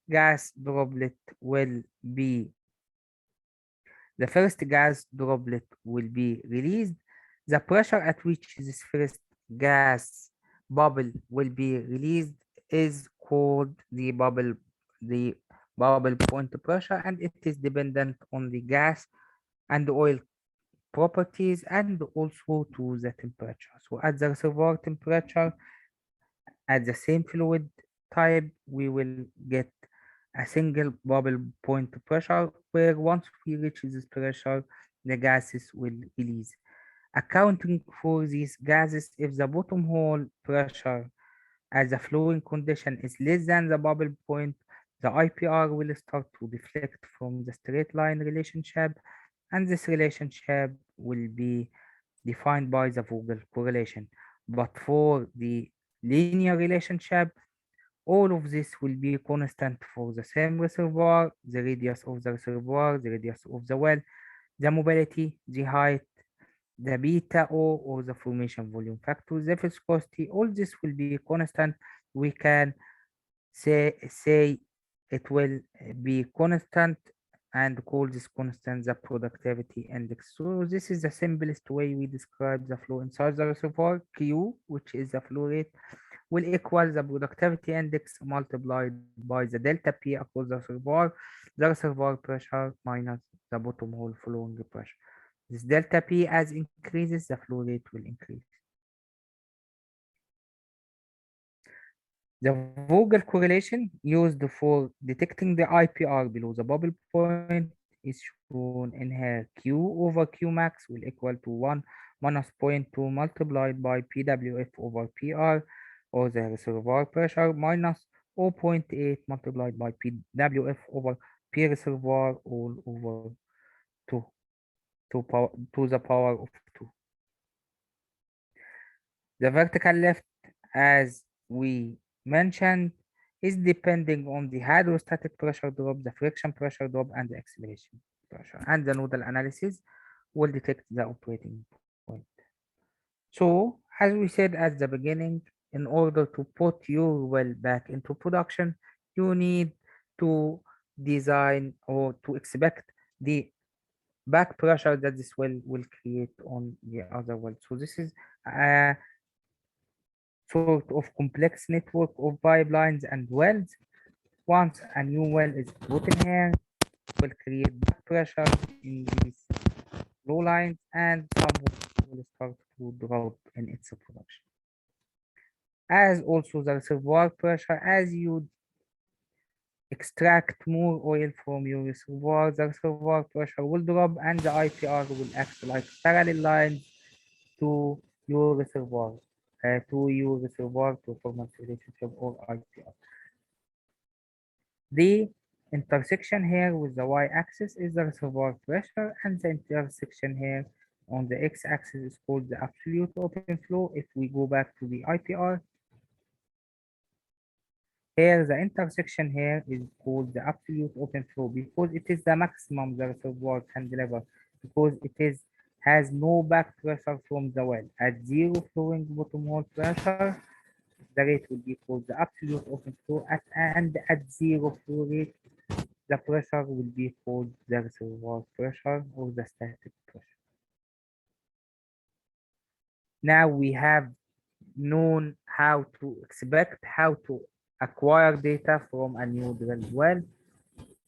gas droplet will be the first gas droplet will be released. The pressure at which this first gas bubble will be released is called the bubble point pressure, and it is dependent on the gas and oil properties and also to the temperature. So at the reservoir temperature, at the same fluid type, we will get a single bubble point pressure where once we reach this pressure, the gases will release. Accounting for these gases, if the bottom hole pressure as the flowing condition is less than the bubble point, the IPR will start to deflect from the straight line relationship, and this relationship will be defined by the Vogel correlation. But for the linear relationship, all of this will be constant for the same reservoir, the radius of the reservoir, the radius of the well, the mobility, the height, the beta O or the formation volume factor, the viscosity, all this will be constant. We can say it will be constant and call this constant the productivity index. So this is the simplest way we describe the flow inside the reservoir. Q, which is the flow rate, will equal the productivity index multiplied by the delta P across the reservoir pressure minus the bottom hole flowing pressure. This delta P as increases, the flow rate will increase. The Vogel correlation used for detecting the IPR below the bubble point is shown in here. Q over Q max will equal to 1 minus zero point 0.2 multiplied by PWF over PR, or the reservoir pressure, minus zero point 0.8 multiplied by PWF over P reservoir all over 2 to the power of 2. The vertical lift, as we mentioned, is depending on the hydrostatic pressure drop, the friction pressure drop, and the acceleration pressure. And the nodal analysis will detect the operating point. So, as we said at the beginning, in order to put your well back into production, you need to design or to expect the back pressure that this well will create on the other well. So this is sort of complex network of pipelines and wells. Once a new well is put in here, will create back pressure in these flow lines and some will start to drop in its production. As also the reservoir pressure, as you extract more oil from your reservoir, the reservoir pressure will drop and the IPR will act like parallel lines to your reservoir, performance relationship or IPR. The intersection here with the y-axis is the reservoir pressure, and the intersection here on the x-axis is called the absolute open flow. If we go back to the IPR, here the intersection here is called the absolute open flow because it is the maximum the reservoir can deliver, because it is has no back pressure from the well. At zero flowing bottom hole pressure, the rate will be called the absolute open flow, and at zero flow rate, the pressure will be called the reservoir pressure or the static pressure. Now we have known how to expect, how to acquire data from a new drilled well,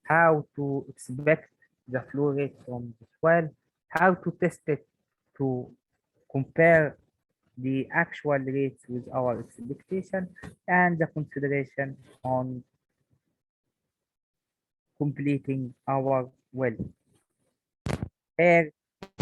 how to expect the flow rate from this well, how to test it to compare the actual rates with our expectation, and the consideration on completing our well. Here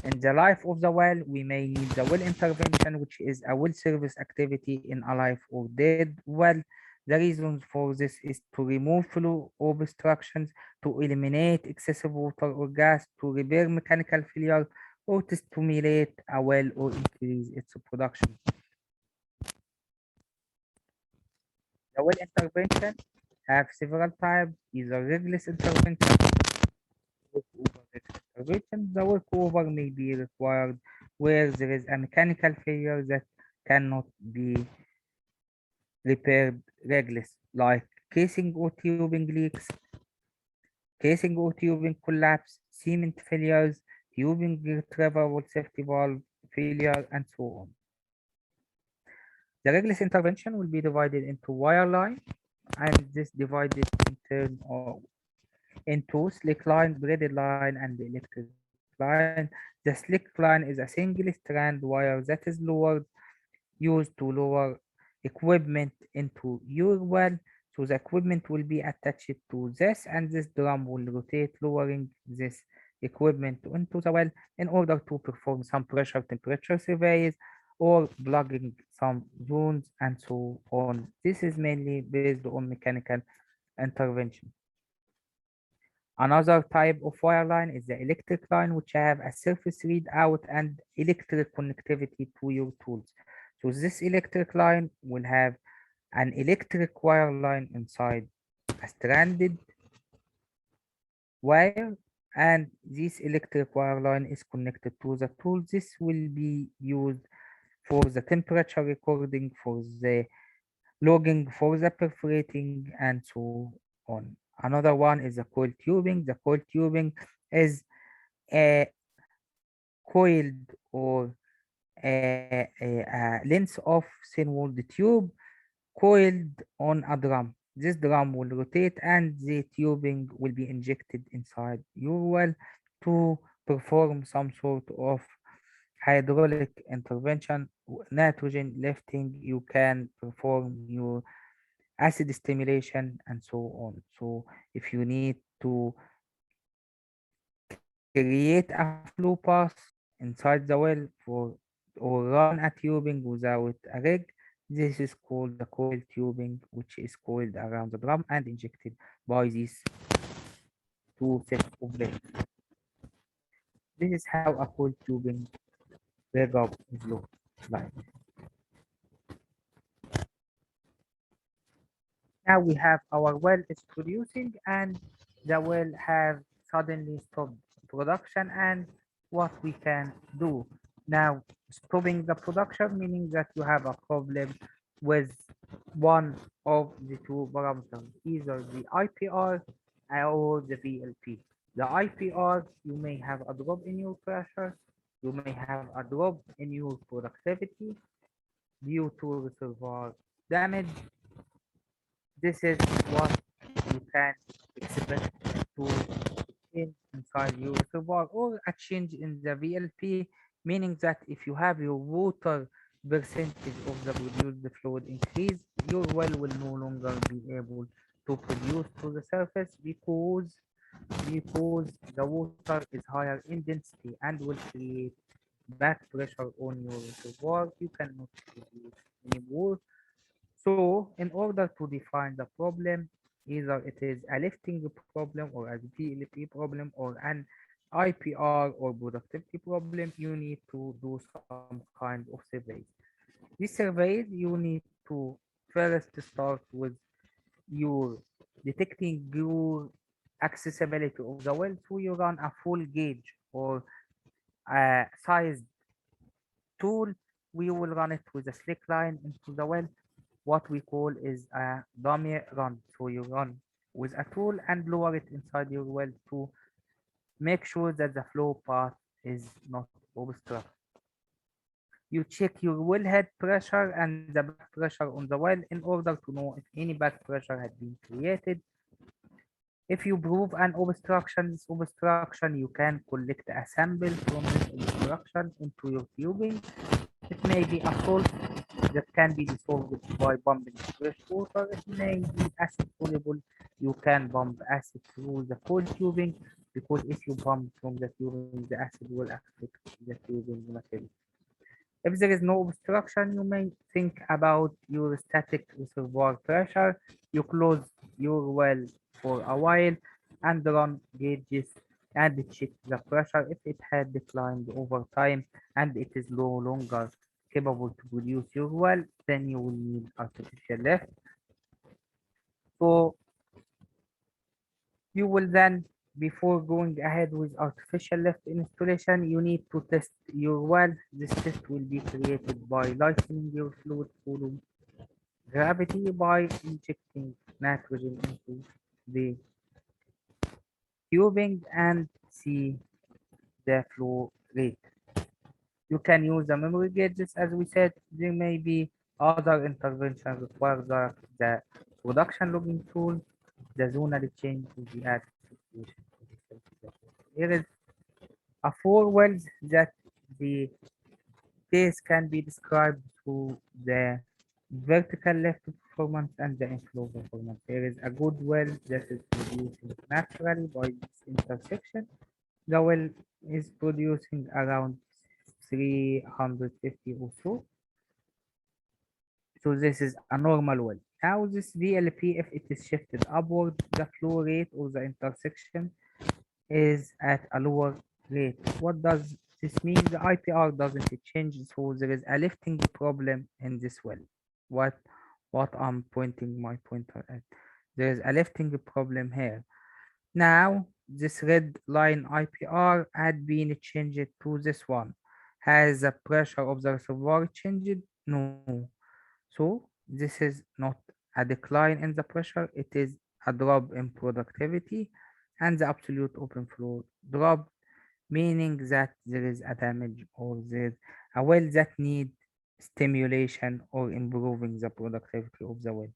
in the life of the well, we may need the well intervention, which is a well service activity in a life or dead well. The reasons for this is to remove flow obstructions, to eliminate excessive water or gas, to repair mechanical failure, or to stimulate a well or increase its production. The well intervention have several types, either regless intervention, intervention. The workover may be required where there is a mechanical failure that cannot be repaired regardless, like casing or tubing leaks, casing or tubing collapse, cement failures, tubing retrieval safety valve failure, and so on. The regardless intervention will be divided into wireline, and this divided in turn into slick line, braided line, and electric line. The slick line is a single strand wire that is lowered, used to lower equipment into your well. So the equipment will be attached to this, and this drum will rotate, lowering this equipment into the well in order to perform some pressure temperature surveys or plugging some zones and so on. This is mainly based on mechanical intervention. Another type of wire line is the electric line, which have a surface readout and electric connectivity to your tools. So this electric line will have an electric wire line inside a stranded wire, and this electric wire line is connected to the tool. This will be used for the temperature recording, for the logging, for the perforating, and so on. Another one is the coil tubing. The coil tubing is a coiled or a length of thin-walled tube coiled on a drum. This drum will rotate and the tubing will be injected inside your well to perform some sort of hydraulic intervention, nitrogen lifting. You can perform your acid stimulation and so on. So if you need to create a flow path inside the well for or run a tubing without a rig, this is called the coil tubing, which is coiled around the drum and injected by these two sets of legs. This is how a coil tubing rig up is look like. Now we have our well is producing and the well have suddenly stopped production, and what we can do. Now stopping the production meaning that you have a problem with one of the two parameters, either the IPR or the VLP. The IPR, you may have a drop in your pressure, you may have a drop in your productivity, due to reservoir damage. This is what you can expect to change inside your reservoir, or a change in the VLP, meaning that if you have your water percentage of the produced fluid increase, your well will no longer be able to produce to the surface because the water is higher in density and will create back pressure on your reservoir. You cannot produce anymore. So, in order to define the problem, either it is a lifting problem or a VLP problem or an IPR or productivity problem, you need to do some kind of surveys. These surveys, you need to first start with your detecting your accessibility of the well. So you run a full gauge or a sized tool. We will run it with a slick line into the well. What we call is a dummy run. So you run with a tool and lower it inside your well to make sure that the flow path is not obstructed. You check your wellhead pressure and the back pressure on the well in order to know if any back pressure had been created. If you prove an obstruction, this obstruction, you can collect a sample from this obstruction into your tubing. It may be a salt that can be dissolved by pumping fresh water. It may be acid soluble. You can pump acid through the cold tubing, because if you pump from the tubing, the acid will affect the tubing material. If there is no obstruction, you may think about your static reservoir pressure. You close your well for a while and run gauges and check the pressure. If it had declined over time and it is no longer capable to produce your well, then you will need artificial lift. So you will then, before going ahead with artificial lift installation, you need to test your well. This test will be created by lightening your fluid follow gravity by injecting nitrogen into the tubing and see the flow rate. You can use the memory gauges as we said. There may be other interventions required, the production logging tool, the zonal change to the added situation. Here is a four wells that the case can be described through the vertical lift performance and the inflow performance. There is a good well that is producing naturally by this intersection. The well is producing around 350 or so. So this is a normal well. Now this VLP, if it is shifted upward, the flow rate or the intersection is at a lower rate. What does this mean? The IPR doesn't change, so there is a lifting problem in this well. What what I'm pointing my pointer at. There is a lifting problem here. Now this red line IPR had been changed to this one. Has the pressure of the reservoir changed? No. So this is not a decline in the pressure, it is a drop in productivity, and the absolute open flow drop, meaning that there is a damage or there's a well that need stimulation or improving the productivity of the well.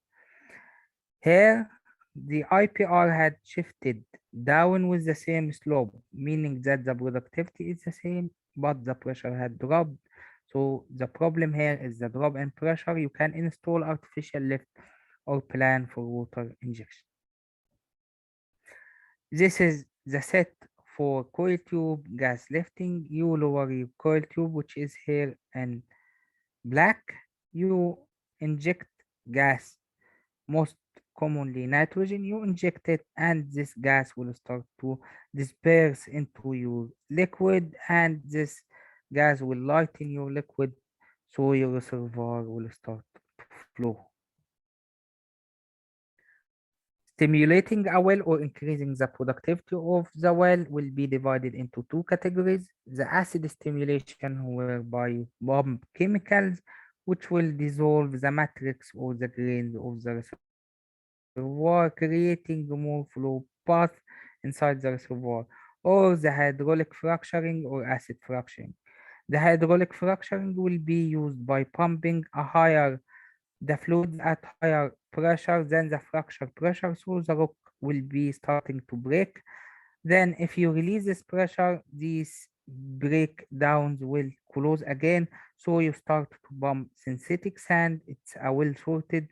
Here, the IPR had shifted down with the same slope, meaning that the productivity is the same, but the pressure had dropped. So the problem here is the drop in pressure. You can install artificial lift or plan for water injection. This is the set for coil tube gas lifting. You lower your coil tube, which is here in black. You inject gas, most commonly nitrogen. You inject it, and this gas will start to disperse into your liquid, and this gas will lighten your liquid, so your reservoir will start to flow. Stimulating a well or increasing the productivity of the well will be divided into two categories. The acid stimulation, whereby you pump chemicals which will dissolve the matrix or the grains of the reservoir, creating more flow path inside the reservoir, or the hydraulic fracturing or acid fracturing. The hydraulic fracturing will be used by pumping the fluids at higher pressure than the fracture pressure, so the rock will be starting to break. Then if you release this pressure, these breakdowns will close again, so you start to pump synthetic sand. It's a well sorted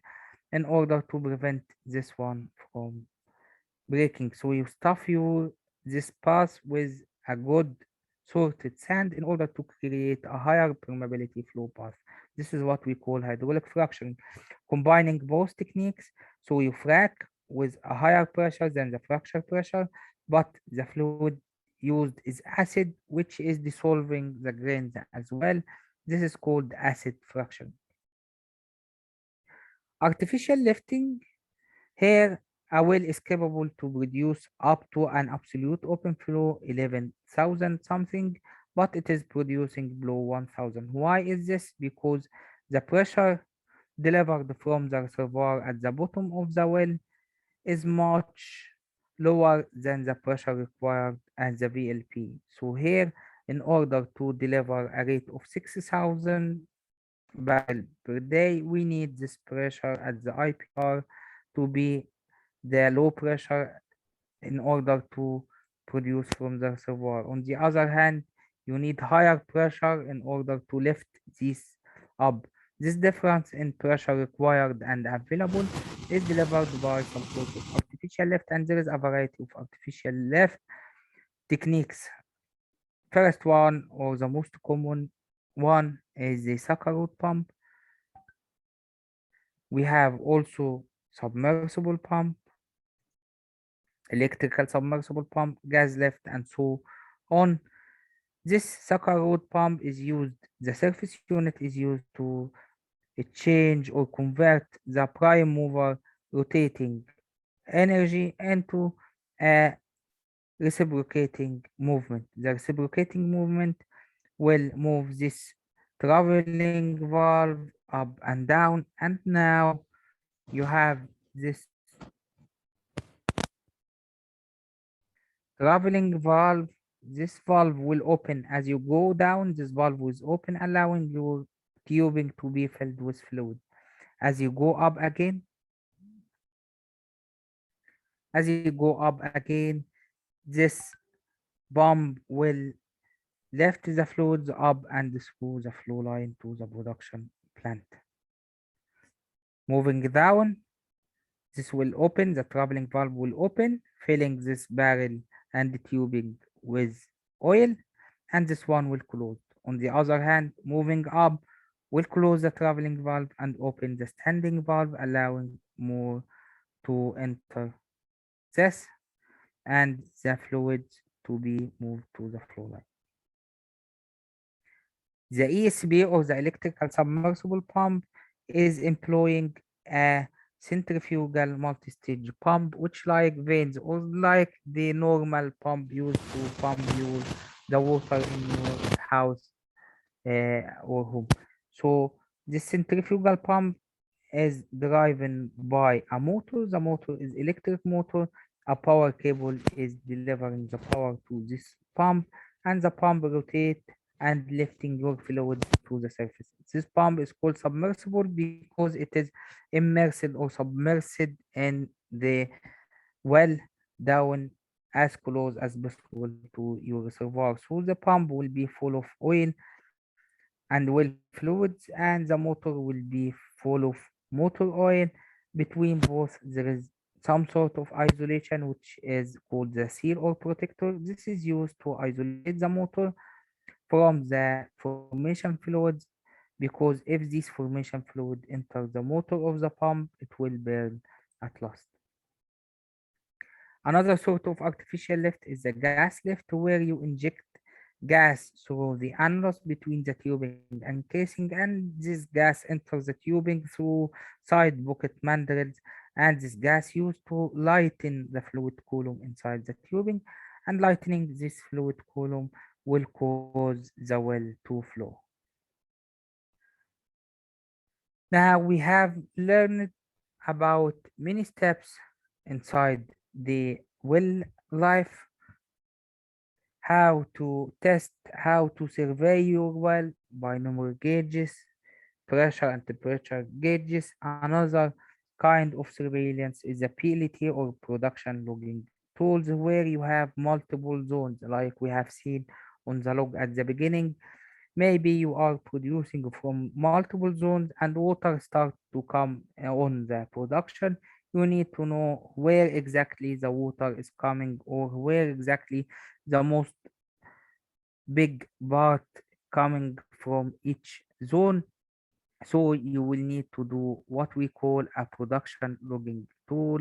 in order to prevent this one from breaking. So you stuff this path with a good sorted sand in order to create a higher permeability flow path. This is what we call hydraulic fracturing. Combining both techniques, so you frac with a higher pressure than the fracture pressure, but the fluid used is acid, which is dissolving the grains as well. This is called acid fracturing. Artificial lifting. Here, a well is capable to produce up to an absolute open flow 11,000 something, but it is producing below 1,000. Why is this? Because the pressure delivered from the reservoir at the bottom of the well is much lower than the pressure required at the VLP. So here, in order to deliver a rate of 6,000 barrel per day, we need this pressure at the IPR to be the low pressure in order to produce from the reservoir. On the other hand, you need higher pressure in order to lift this up. This difference in pressure required and available is delivered by some sort of artificial lift, and there is a variety of artificial lift techniques. First one, or the most common one, is the Saccharode pump. We have also submersible pump, electrical submersible pump, gas lift, and so on. This Saccharode pump is used, the surface unit is used to change or convert the prime mover rotating energy into a reciprocating movement. The reciprocating movement will move this traveling valve up and down, and now you have this traveling valve. This valve will open as you go down. This valve is open, allowing your tubing to be filled with fluid. As you go up again, as you go up again, this pump will lift the fluids up and through the flow line to the production plant. Moving down, this will open, the traveling valve will open, filling this barrel and the tubing with oil, and this one will close. On the other hand, moving up will close the traveling valve and open the standing valve, allowing more to enter this and the fluids to be moved to the flow line. The ESP, or the electrical submersible pump, is employing a centrifugal multi-stage pump, which like veins or like the normal pump used to pump the water in your house or home. So this centrifugal pump is driven by a motor. The motor is electric motor. A power cable is delivering the power to this pump, and the pump rotate and lifting your fluid to the surface. This pump is called submersible because it is immersed or submerged in the well down as close as possible to your reservoir. So the pump will be full of oil and well fluids, and the motor will be full of motor oil. Between both, there is some sort of isolation which is called the seal or protector. This is used to isolate the motor from the formation fluids, because if this formation fluid enters the motor of the pump, it will burn at last. Another sort of artificial lift is the gas lift, where you inject gas through the annulus between the tubing and casing, and this gas enters the tubing through side pocket mandrels, and this gas used to lighten the fluid column inside the tubing, and lightening this fluid column will cause the well to flow. Now we have learned about many steps inside the well life. how to test, how to survey your well by numeric gauges, pressure and temperature gauges. Another kind of surveillance is the PLT or production logging tools, where you have multiple zones like we have seen on the log at the beginning. Maybe you are producing from multiple zones and water start to come on the production. You need to know where exactly the water is coming, or where exactly the most big part coming from each zone. So you will need to do what we call a production logging tool.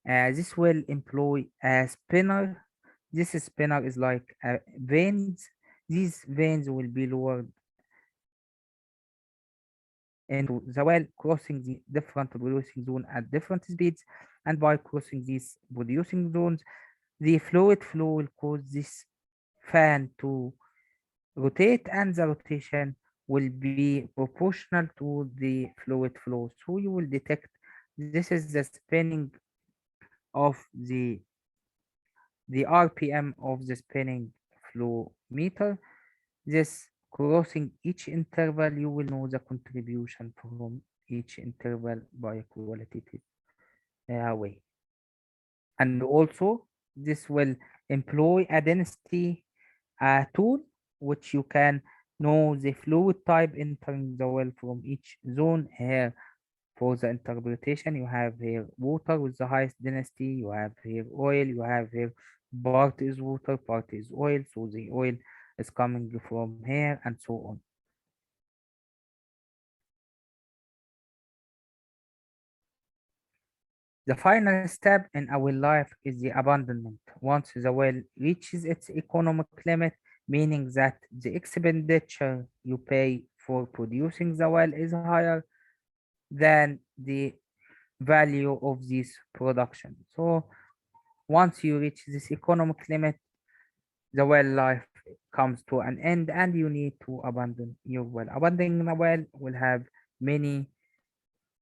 This will employ a spinner. This spinner is like veins. These veins will be lowered into the well, crossing the different producing zone at different speeds. And by crossing these producing zones, the fluid flow will cause this fan to rotate, and the rotation will be proportional to the fluid flow. So you will detect this is the spinning of the RPM of the spinning flow meter. This crossing each interval, you will know the contribution from each interval by a qualitative way. And also, this will employ a density tool, which you can know the fluid type entering the well from each zone. Here, for the interpretation, you have here water with the highest density, you have here oil, you have here part is water, part is oil, so the oil is coming from here and so on. The final step in our life is the abandonment. Once the well reaches its economic limit, meaning that the expenditure you pay for producing the well is higher than the value of this production. So once you reach this economic limit, the well life comes to an end and you need to abandon your well. Abandoning a well will have many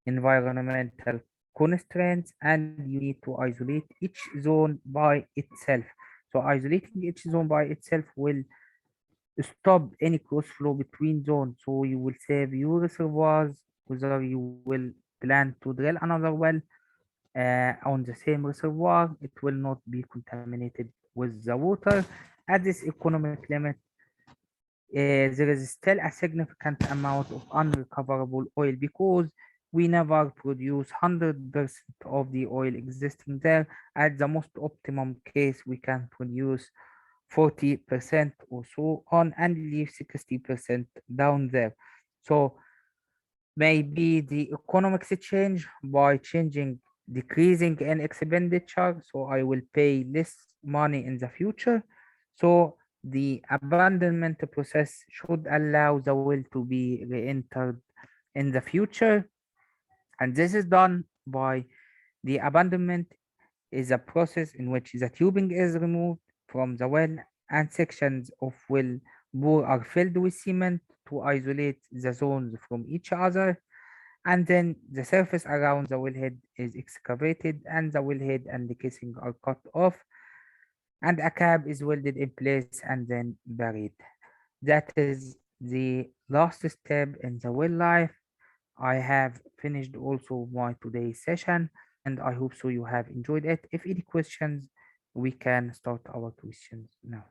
environmental constraints, and you need to isolate each zone by itself. So isolating each zone by itself will stop any cross flow between zones. So you will save your reservoirs, whether you will plan to drill another well on the same reservoir, it will not be contaminated with the water. At this economic limit, there is still a significant amount of unrecoverable oil, because we never produce 100% of the oil existing there. At the most optimum case, we can produce 40% or so on and leave 60% down there. So maybe the economics change by changing, decreasing in expenditure, so I will pay less money in the future. So the abandonment process should allow the will to be re-entered in the future, and this is done by the abandonment is a process in which the tubing is removed from the well and sections of well bore are filled with cement to isolate the zones from each other, and then the surface around the wellhead is excavated and the wellhead and the casing are cut off, and a cap is welded in place and then buried. That is the last step in the well life. I have finished also my today's session, and I hope so you have enjoyed it. If any questions, we can start our questions now.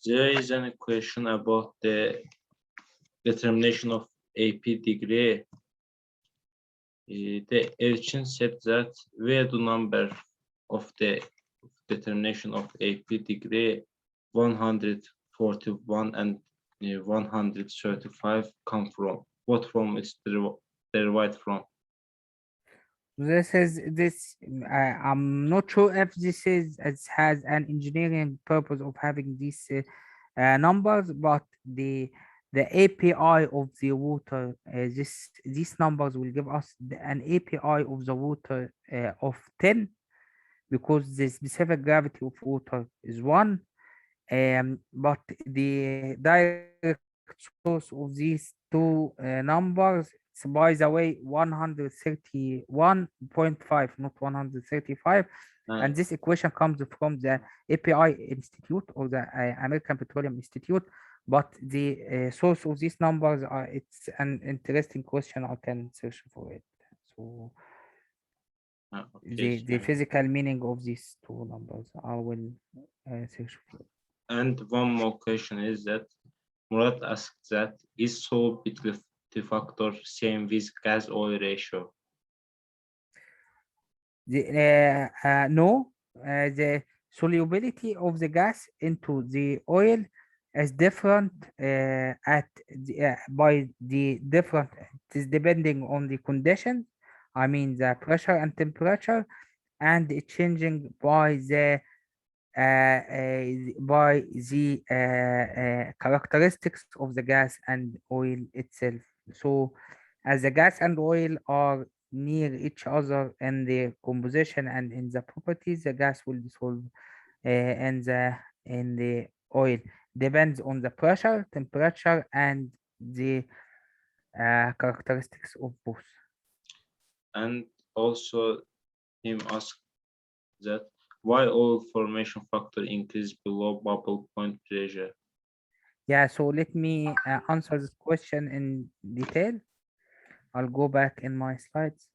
There is a question about the determination of AP degree. The Elchin said that where the number of the determination of AP degree 141 and 135 come from? What from is derived from?
I'm not sure if this is it has an engineering purpose of having these numbers, but the API of the water, these numbers will give us an API of the water of 10, because the specific gravity of water is 1. But the direct source of these 10 two numbers. It's, by the way, 131.5, not 135. And
And
this equation comes from the API Institute or the American Petroleum Institute. But the source of these numbers are, it's an interesting question. I can search for it. So
okay,
the physical meaning of these two numbers, I will search for it.
and one more question is that Murat asked that is solubility factor same with gas oil ratio?
No, the solubility of the gas into the oil is different by the different. It is depending on the condition. I mean the pressure and temperature, and it changing by the characteristics of the gas and oil itself. So, as the gas and oil are near each other in the composition and in the properties, the gas will dissolve in the oil. Depends on the pressure, temperature, and the characteristics of both.
And also him asked that why oil formation factor increase below bubble point pressure?
Yeah, so let me answer this question in detail. I'll go back in my slides.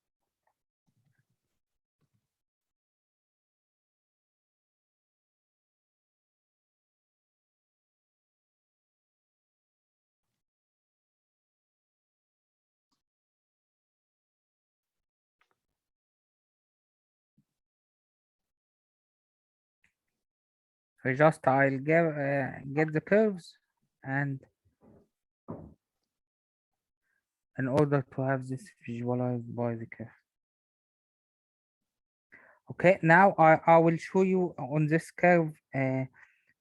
So just I'll get the curves, and in order to have this visualized by the curve. Okay, now I will show you on this curve.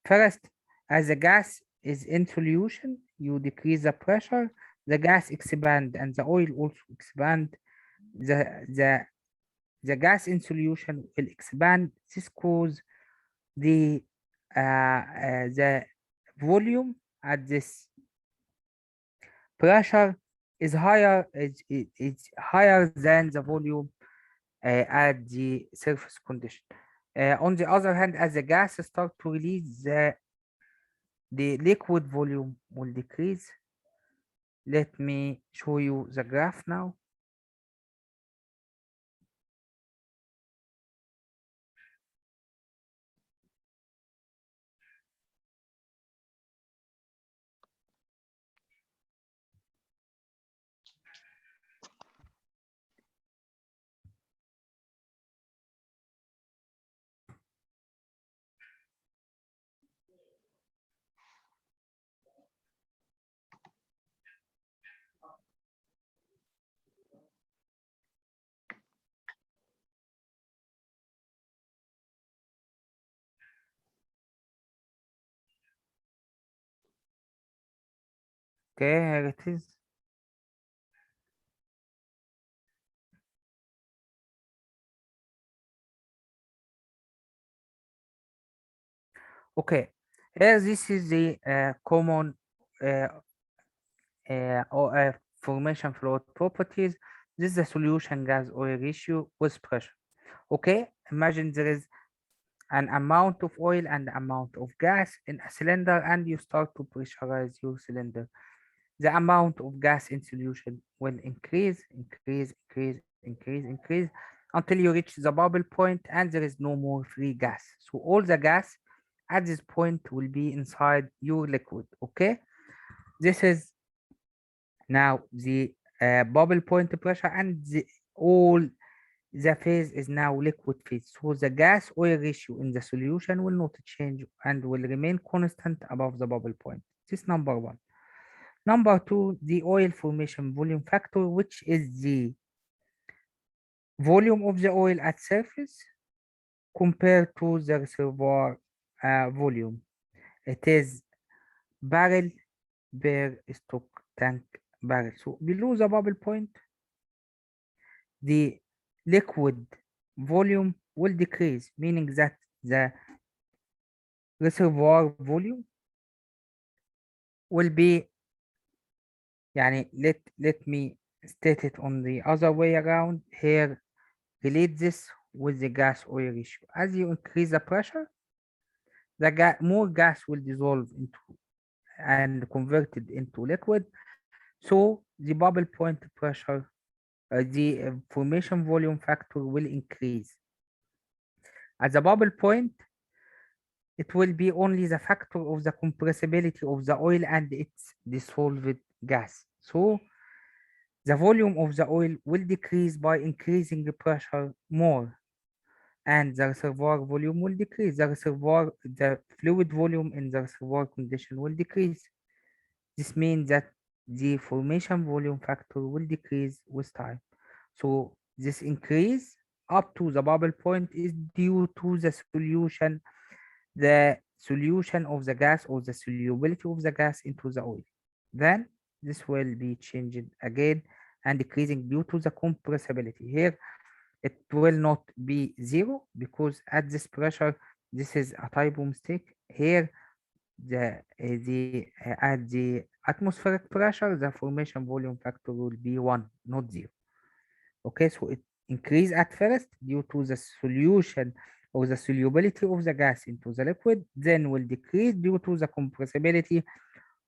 First, as the gas is in solution, you decrease the pressure, the gas expand and the oil also expand. The the the gas in solution will expand. This cause the volume at this pressure is higher it's higher than the volume at the surface condition. On the other hand, as the gas start to release, the liquid volume will decrease. Let me show you the graph now. Okay, here it is. Okay, here this is the common uh, formation fluid properties. This is the solution gas oil ratio with pressure. Okay, imagine there is an amount of oil and amount of gas in a cylinder, and you start to pressurize your cylinder. The amount of gas in solution will increase until you reach the bubble point and there is no more free gas. So all the gas at this point will be inside your liquid. Okay, this is now the bubble point pressure, and all the phase is now liquid phase. So the gas oil ratio in the solution will not change and will remain constant above the bubble point. This number one. Number two, the oil formation volume factor, which is the volume of the oil at surface compared to the reservoir volume. It is barrel per stock tank barrel. So below the bubble point, the liquid volume will decrease, meaning that the reservoir volume will be يعني let me state it on the other way around here. Relate this with the gas oil ratio. As you increase the pressure, more gas will dissolve into and converted into liquid. So the bubble point pressure, the formation volume factor will increase. At the bubble point, it will be only the factor of the compressibility of the oil and its dissolved gas. So the volume of the oil will decrease by increasing the pressure more, and the reservoir volume will decrease. The fluid volume in the reservoir condition will decrease. This means that the formation volume factor will decrease with time. So this increase up to the bubble point is due to the solution of the gas or the solubility of the gas into the oil. Then this will be changed again and decreasing due to the compressibility. Here it will not be zero because at this pressure, this is a typo mistake. Here at the atmospheric pressure, the formation volume factor will be 1, not 0. Okay, so it increase at first due to the solution or the solubility of the gas into the liquid, then will decrease due to the compressibility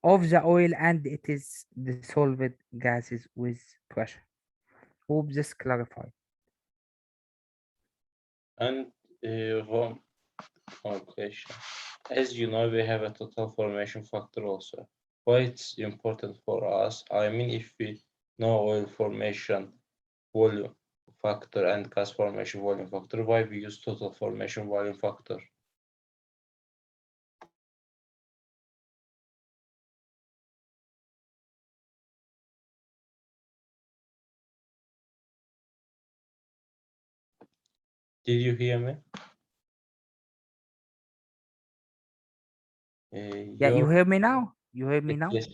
of the oil and it is dissolved gases with pressure. Hope this clarified.
And one question. As you know, we have a total formation factor also. Why it's important for us? I mean, if we know oil formation volume factor and gas formation volume factor, why we use total formation volume factor? Did you hear me?
Yeah, you
Your
hear me now? You hear me now?
yes.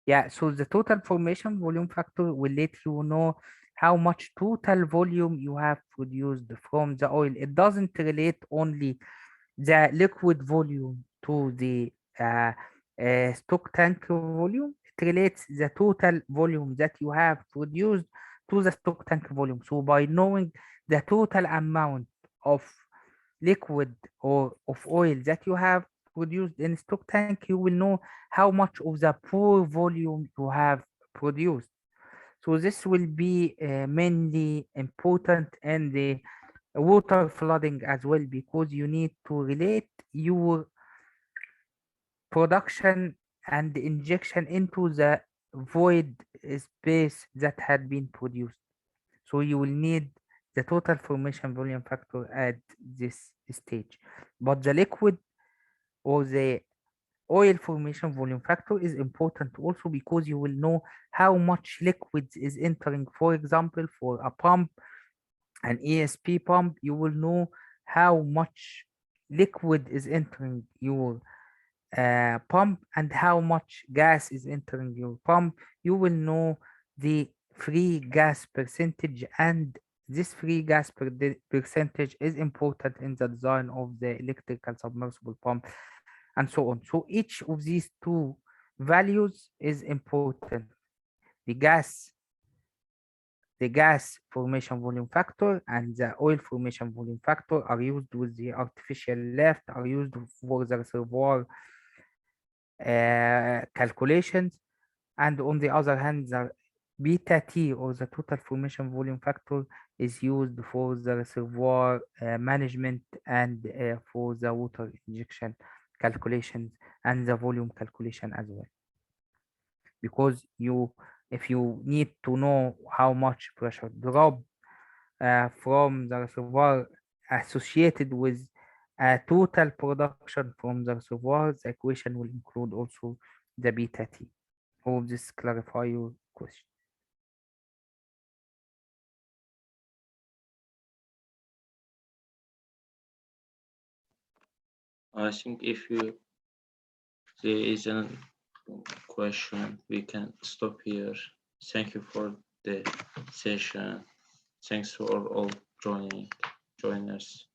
Yeah, so the total formation volume factor will let you know how much total volume you have produced from the oil. It doesn't relate only the liquid volume to the stock tank volume. It relates the total volume that you have produced to the stock tank volume. So by knowing the total amount of liquid or of oil that you have produced in stock tank, you will know how much of the pure volume you have produced. So this will be mainly important in the water flooding as well because you need to relate your production and injection into the void space that had been produced. So you will need the total formation volume factor at this stage. But the liquid or the oil formation volume factor is important also because you will know how much liquid is entering. For example, for a pump, an ESP pump, you will know how much liquid is entering your pump and how much gas is entering your pump. You will know the free gas percentage, and this free gas percentage is important in the design of the electrical submersible pump and so on. So each of these two values is important. The gas the gas formation volume factor and the oil formation volume factor are used with the artificial lift, are used for the reservoir calculations. And on the other hand, the beta T or the total formation volume factor is used for the reservoir management and for the water injection calculations and the volume calculation as well. Because if you need to know how much pressure drop from the reservoir associated with total production from the reservoir, the equation will include also the beta T. Hope this clarify your question.
I think if you there is a question, we can stop here. Thank you for the session. Thanks for all joining us.